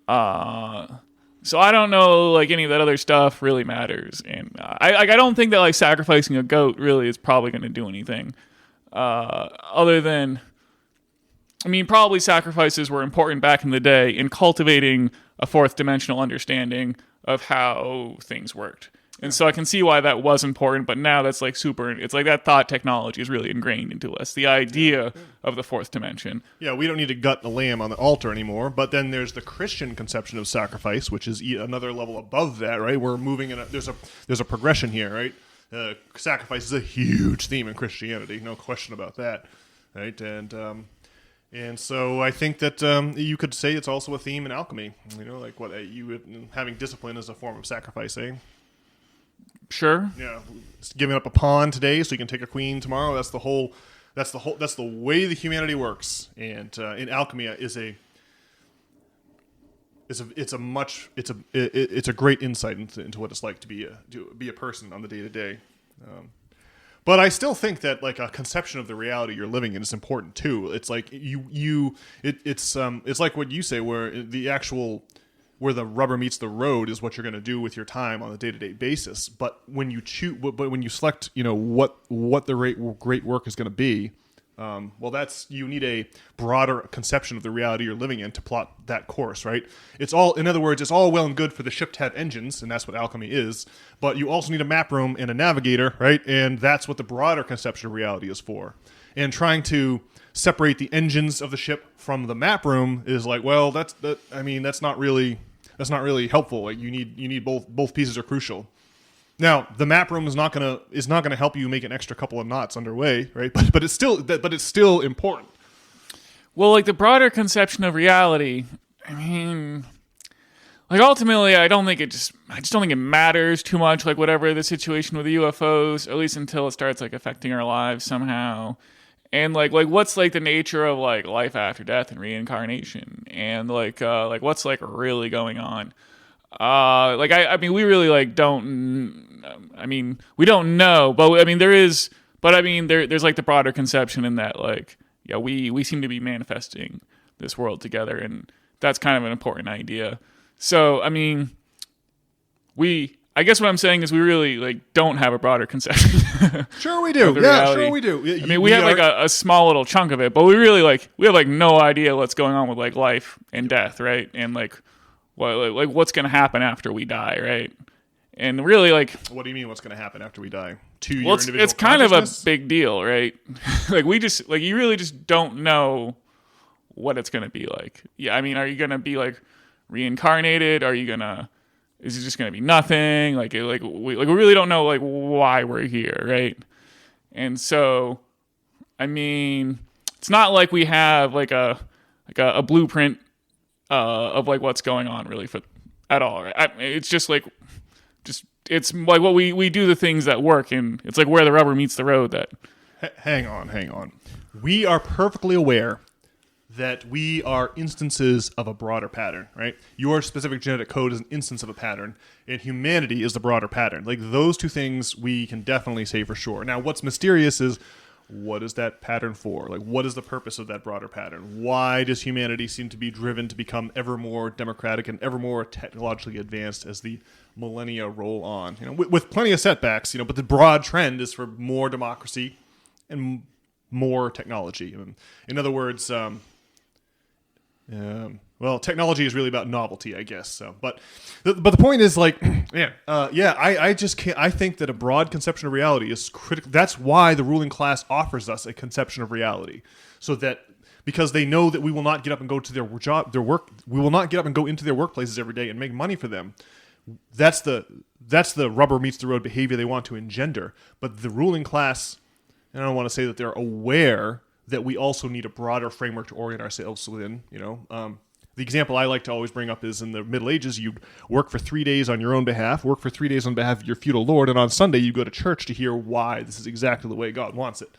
[SPEAKER 1] So I don't know, like any of that other stuff really matters, and I don't think that like sacrificing a goat really is probably going to do anything. Other than, I mean, probably sacrifices were important back in the day in cultivating a fourth dimensional understanding of how things worked. And so I can see why that was important, but now that's like it's like that thought technology is really ingrained into us. The idea of the fourth dimension.
[SPEAKER 2] Yeah, we don't need to gut the lamb on the altar anymore, but then there's the Christian conception of sacrifice, which is another level above that, right? We're moving there's a progression here, right? Sacrifice is a huge theme in Christianity, no question about that, right? And so I think that you could say it's also a theme in alchemy, like having discipline as a form of sacrifice, eh?
[SPEAKER 1] Sure.
[SPEAKER 2] Yeah, giving up a pawn today so you can take a queen tomorrow. That's the way the humanity works. And in alchemy it's a great insight into what it's like to be a person on the day to day. But I still think that like a conception of the reality you're living in is important too. It's like it's like what you say, where the rubber meets the road is what you're going to do with your time on a day-to-day basis. But when you when you select, what the great work is going to be, you need a broader conception of the reality you're living in to plot that course, right? In other words, it's all well and good for the ship to have engines, and that's what alchemy is. But you also need a map room and a navigator, right? And that's what the broader conception of reality is for. And trying to separate the engines of the ship from the map room is like, well, that's not really helpful. Like you need both pieces are crucial. Now, the map room is not gonna help you make an extra couple of knots underway, right? But it's still important.
[SPEAKER 1] Well, like the broader conception of reality, I mean, like ultimately, I just don't think it matters too much. Like whatever the situation with the UFOs, at least until it starts like affecting our lives somehow. And like what's like the nature of like life after death and reincarnation, and like what's like really going on? I mean, we really like don't. I mean, we don't know, but I mean, there's like the broader conception in that like, yeah, we seem to be manifesting this world together, and that's kind of an important idea. So I mean, I guess what I'm saying is we really like don't have a broader conception.
[SPEAKER 2] Sure we do. Yeah, sure we do.
[SPEAKER 1] I mean, we have like a small little chunk of it, but we have like no idea what's going on with like life and death, right? And like what's going to happen after we die, right? And really like,
[SPEAKER 2] what do you mean what's going to happen after we die?
[SPEAKER 1] It's kind of a big deal, right? Like you really just don't know what it's going to be like. Yeah, I mean, are you going to be like reincarnated? Is it just going to be nothing? We really don't know like why we're here, right? And so, I mean, it's not like we have like a blueprint of like what's going on really at all, right? It's just like it's like what we do the things that work, and it's like where the rubber meets the road. That
[SPEAKER 2] hang on. We are perfectly aware that we are instances of a broader pattern, right? Your specific genetic code is an instance of a pattern, and humanity is the broader pattern. Like those two things we can definitely say for sure. Now, what's mysterious is what is that pattern for? Like, what is the purpose of that broader pattern? Why does humanity seem to be driven to become ever more democratic and ever more technologically advanced as the millennia roll on? With plenty of setbacks, but the broad trend is for more democracy and more technology. In other words, technology is really about novelty, I guess. So, but the point is, like, I just can't. I think that a broad conception of reality is critical. That's why the ruling class offers us a conception of reality, so that because they know that we will not get up and go to their work. We will not get up and go into their workplaces every day and make money for them. That's the rubber meets the road behavior they want to engender. But the ruling class, and I don't want to say that they're aware that we also need a broader framework to orient ourselves within. The example I like to always bring up is in the Middle Ages, you'd work for 3 days on your own behalf, work for 3 days on behalf of your feudal lord, and on Sunday you go to church to hear why this is exactly the way God wants it.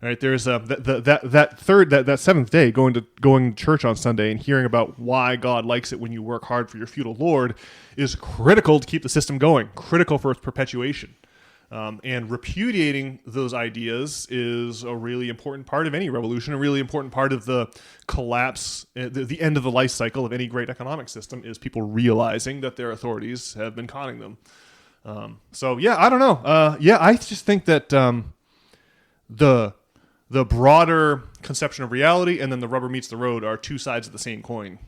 [SPEAKER 2] All right, there's that seventh day, going to church on Sunday and hearing about why God likes it when you work hard for your feudal lord is critical to keep the system going, critical for its perpetuation. And repudiating those ideas is a really important part of any revolution, a really important part of the collapse, the end of the life cycle of any great economic system is people realizing that their authorities have been conning them. I don't know. I just think that the broader conception of reality and then the rubber meets the road are two sides of the same coin.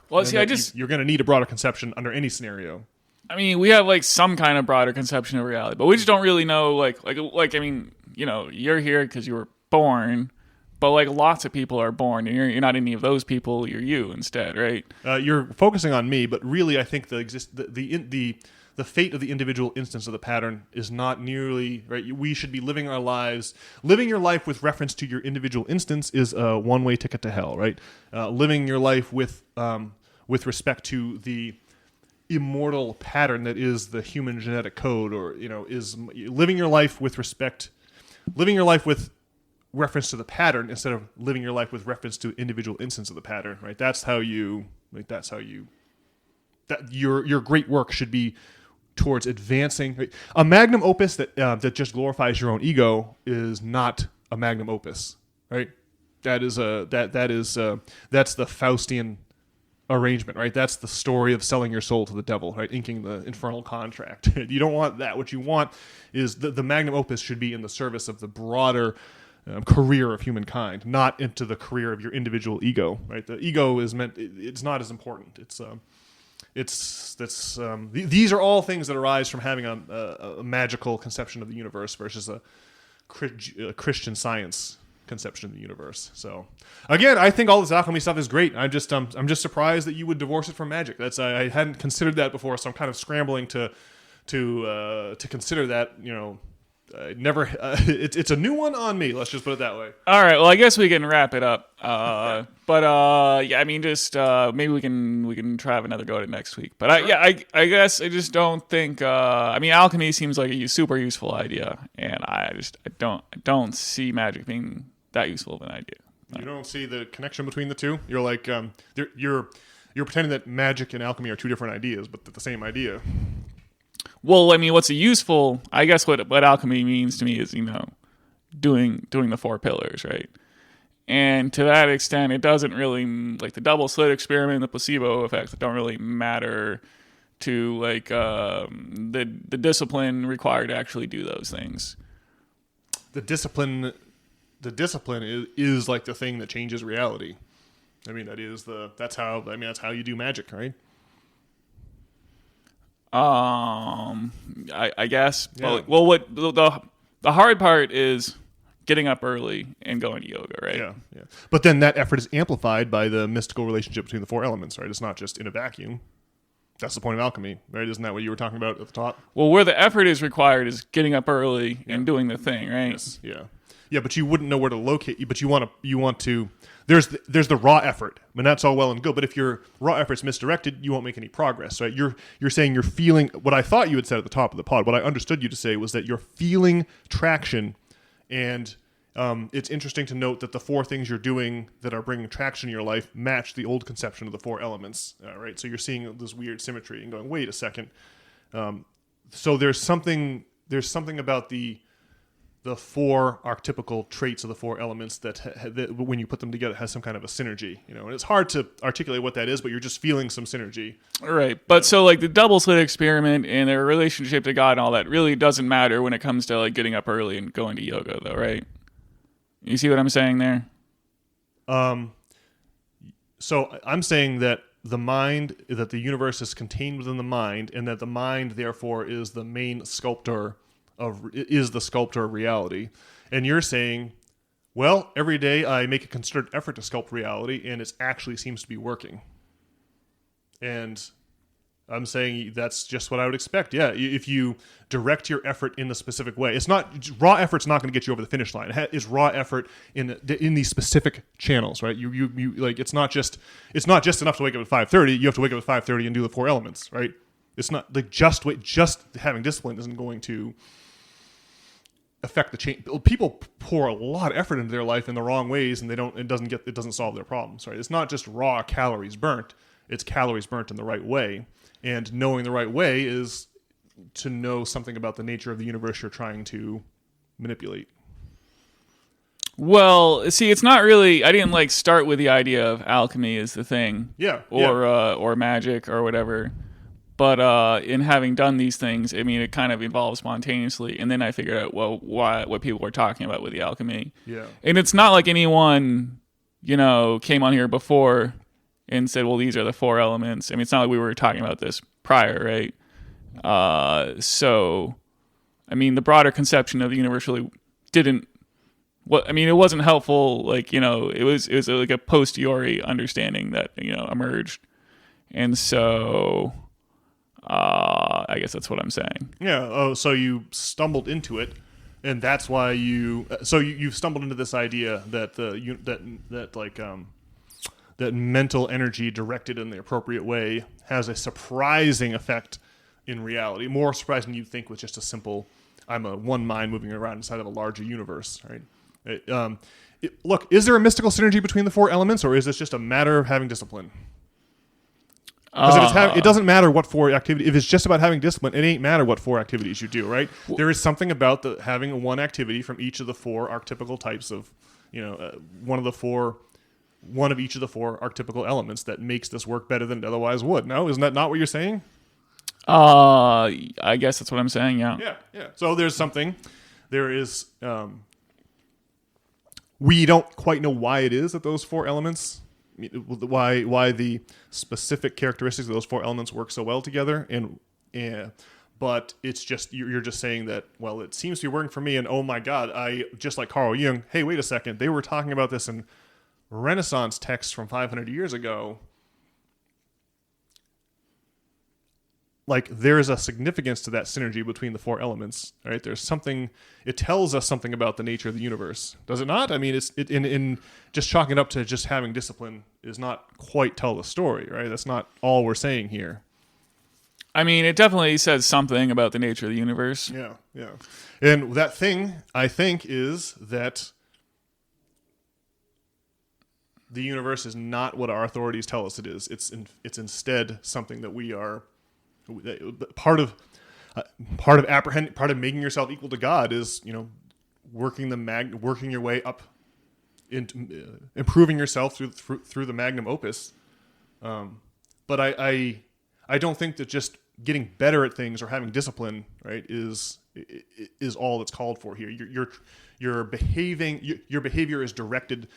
[SPEAKER 1] Well, see,
[SPEAKER 2] you're going to need a broader conception under any scenario.
[SPEAKER 1] I mean, we have like some kind of broader conception of reality, but we just don't really know. Like I mean, you're here because you were born, but like lots of people are born, and you're not any of those people. You're you instead, right?
[SPEAKER 2] You're focusing on me, but really, I think the fate of the individual instance of the pattern is not nearly right. We should be living our lives. Living your life with reference to your individual instance is a one-way ticket to hell, right? Living your life with respect to the immortal pattern that is the human genetic code, or is living your life with reference to the pattern instead of living your life with reference to individual instance of the pattern, right? That's how you your great work should be towards advancing, right? A magnum opus that just glorifies your own ego is not a magnum opus, right? That's the Faustian arrangement, right? That's the story of selling your soul to the devil, right? Inking the infernal contract. You don't want that. What you want is the magnum opus should be in the service of the broader career of humankind, not into the career of your individual ego, right? The ego is meant, it's not as important. These are all things that arise from having a magical conception of the universe versus a Christian Science conception of the universe. So again, I think all this alchemy stuff is great. I'm just surprised that you would divorce it from magic. I hadn't considered that before, so I'm kind of scrambling to consider that. It's a new one on me. Let's just put it that way.
[SPEAKER 1] All right. Well, I guess we can wrap it up. But I mean, just maybe we can try have another go at it next week. But I guess I just don't think. I mean, alchemy seems like a super useful idea, and I don't see magic being that useful of an idea.
[SPEAKER 2] You don't see the connection between the two? You're like you're pretending that magic and alchemy are two different ideas, but they're the same idea.
[SPEAKER 1] Well, I mean, what's a useful? I guess what alchemy means to me is doing the four pillars, right? And to that extent, it doesn't really, like the double slit experiment, the placebo effect, don't really matter to like the discipline required to actually do those things.
[SPEAKER 2] The discipline is like the thing that changes reality. I mean, that's how you do magic, right?
[SPEAKER 1] I guess.
[SPEAKER 2] Yeah.
[SPEAKER 1] Well, what the hard part is getting up early and going to yoga, right?
[SPEAKER 2] Yeah. But then that effort is amplified by the mystical relationship between the four elements, right? It's not just in a vacuum. That's the point of alchemy, right? Isn't that what you were talking about at the top?
[SPEAKER 1] Well, where the effort is required is getting up early and doing the thing, right?
[SPEAKER 2] Yes. Yeah. Yeah, but you wouldn't know where to locate you. But you want to. There's the raw effort, and that's all well and good. But if your raw effort's misdirected, you won't make any progress. Right? You're saying you're feeling what I thought you had said at the top of the pod. What I understood you to say was that you're feeling traction, and it's interesting to note that the four things you're doing that are bringing traction in your life match the old conception of the four elements. Right? So you're seeing this weird symmetry and going, wait a second. So there's something about the the four archetypical traits of the four elements that when you put them together has some kind of a synergy, and it's hard to articulate what that is, but you're just feeling some synergy.
[SPEAKER 1] Right. But so like the double slit experiment and their relationship to God and all that really doesn't matter when it comes to like getting up early and going to yoga though, right? You see what I'm saying there?
[SPEAKER 2] So I'm saying that that the universe is contained within the mind, and that the mind therefore is the main sculptor is the sculptor of reality. And you're saying, well, every day I make a concerted effort to sculpt reality, and it actually seems to be working. And I'm saying that's just what I would expect. Yeah, if you direct your effort in a specific way, it's not raw effort's not going to get you over the finish line. It's raw effort in these specific channels, right? You like it's not just enough to wake up at 5:30. You have to wake up at 5:30 and do the four elements, right? It's not like just having discipline isn't going to affect the change. People pour a lot of effort into their life in the wrong ways, and it doesn't solve their problems, right? It's not just raw calories burnt. It's calories burnt in the right way. And knowing the right way is to know something about the nature of the universe you're trying to manipulate.
[SPEAKER 1] Well, see, it's not really. I didn't like start with the idea of alchemy as the thing, or magic or whatever. But in having done these things, I mean, it kind of evolved spontaneously, and then I figured out what people were talking about with the alchemy.
[SPEAKER 2] Yeah,
[SPEAKER 1] and it's not like anyone, came on here before and said, well, these are the four elements. I mean, it's not like we were talking about this prior, right? So, I mean, the broader conception of the universe really didn't. It wasn't helpful. Like, it was like a posteriori understanding that emerged, and so I guess that's what I'm saying.
[SPEAKER 2] Yeah. Oh, so you stumbled into it, and that's why you've stumbled into this idea that that mental energy directed in the appropriate way has a surprising effect in reality. More surprising than you'd think with just a simple, I'm a one mind moving around inside of a larger universe, right? Look, is there a mystical synergy between the four elements, or is this just a matter of having discipline? Because it doesn't matter what four activity. If it's just about having discipline, it ain't matter what four activities you do, right? There is something about having one activity from each of the four archetypical types of, one of each of the four archetypical elements that makes this work better than it otherwise would. No, isn't that not what you're saying?
[SPEAKER 1] I guess that's what I'm saying. Yeah.
[SPEAKER 2] Yeah. So there is. We don't quite know why it is that those four elements, why the specific characteristics of those four elements work so well together, but it's just you're just saying that, well, it seems to be working for me, and oh my God, I just like Carl Jung. Hey, wait a second, they were talking about this in Renaissance texts from 500 years ago. Like, there is a significance to that synergy between the four elements, right? There's something. It tells us something about the nature of the universe, does it not? I mean, in just chalking it up to just having discipline is not quite tell the story, right? That's not all we're saying here.
[SPEAKER 1] I mean, it definitely says something about the nature of the universe.
[SPEAKER 2] Yeah. And that thing, I think, is that the universe is not what our authorities tell us it is. It's instead something that we are. Part of apprehending, part of making yourself equal to God is working your way up, into improving yourself through the magnum opus. But I don't think that just getting better at things or having discipline, right, is all that's called for here. Your behavior is directed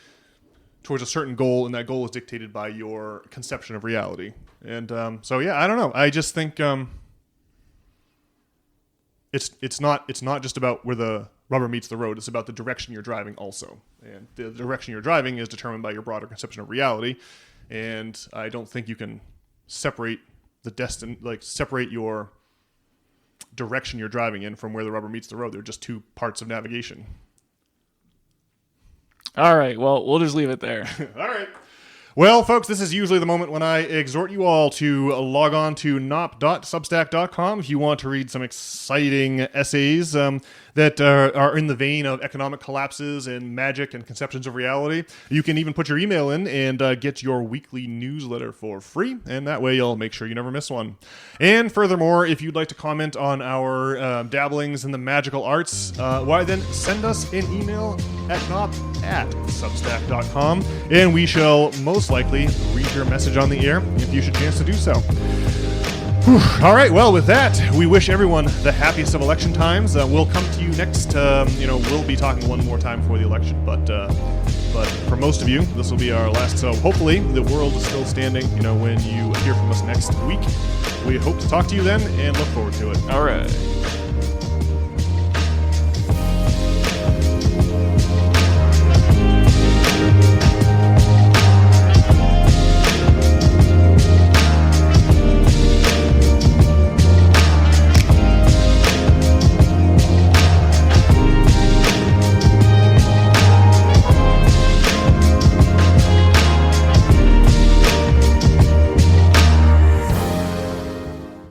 [SPEAKER 2] towards a certain goal, and that goal is dictated by your conception of reality. And so, yeah, I don't know. I just think it's not just about where the rubber meets the road. It's about the direction you're driving also. And the direction you're driving is determined by your broader conception of reality. And I don't think you can separate separate your direction you're driving in from where the rubber meets the road. They're just two parts of navigation.
[SPEAKER 1] All right. Well, we'll just leave it there.
[SPEAKER 2] All right. Well, folks, this is usually the moment when I exhort you all to log on to nop.substack.com if you want to read some exciting essays that are in the vein of economic collapses and magic and conceptions of reality. You can even put your email in and get your weekly newsletter for free, and that way you'll make sure you never miss one. And furthermore, if you'd like to comment on our dabblings in the magical arts, why then send us an email at nop@substack.com, and we shall most likely read your message on the air if you should chance to do so. Whew. All right, well, with that, we wish everyone the happiest of election times. We'll come to you next, we'll be talking one more time before the election, but for most of you, this will be our last, so hopefully the world is still standing, when you hear from us next week. We hope to talk to you then and look forward to it.
[SPEAKER 1] All right.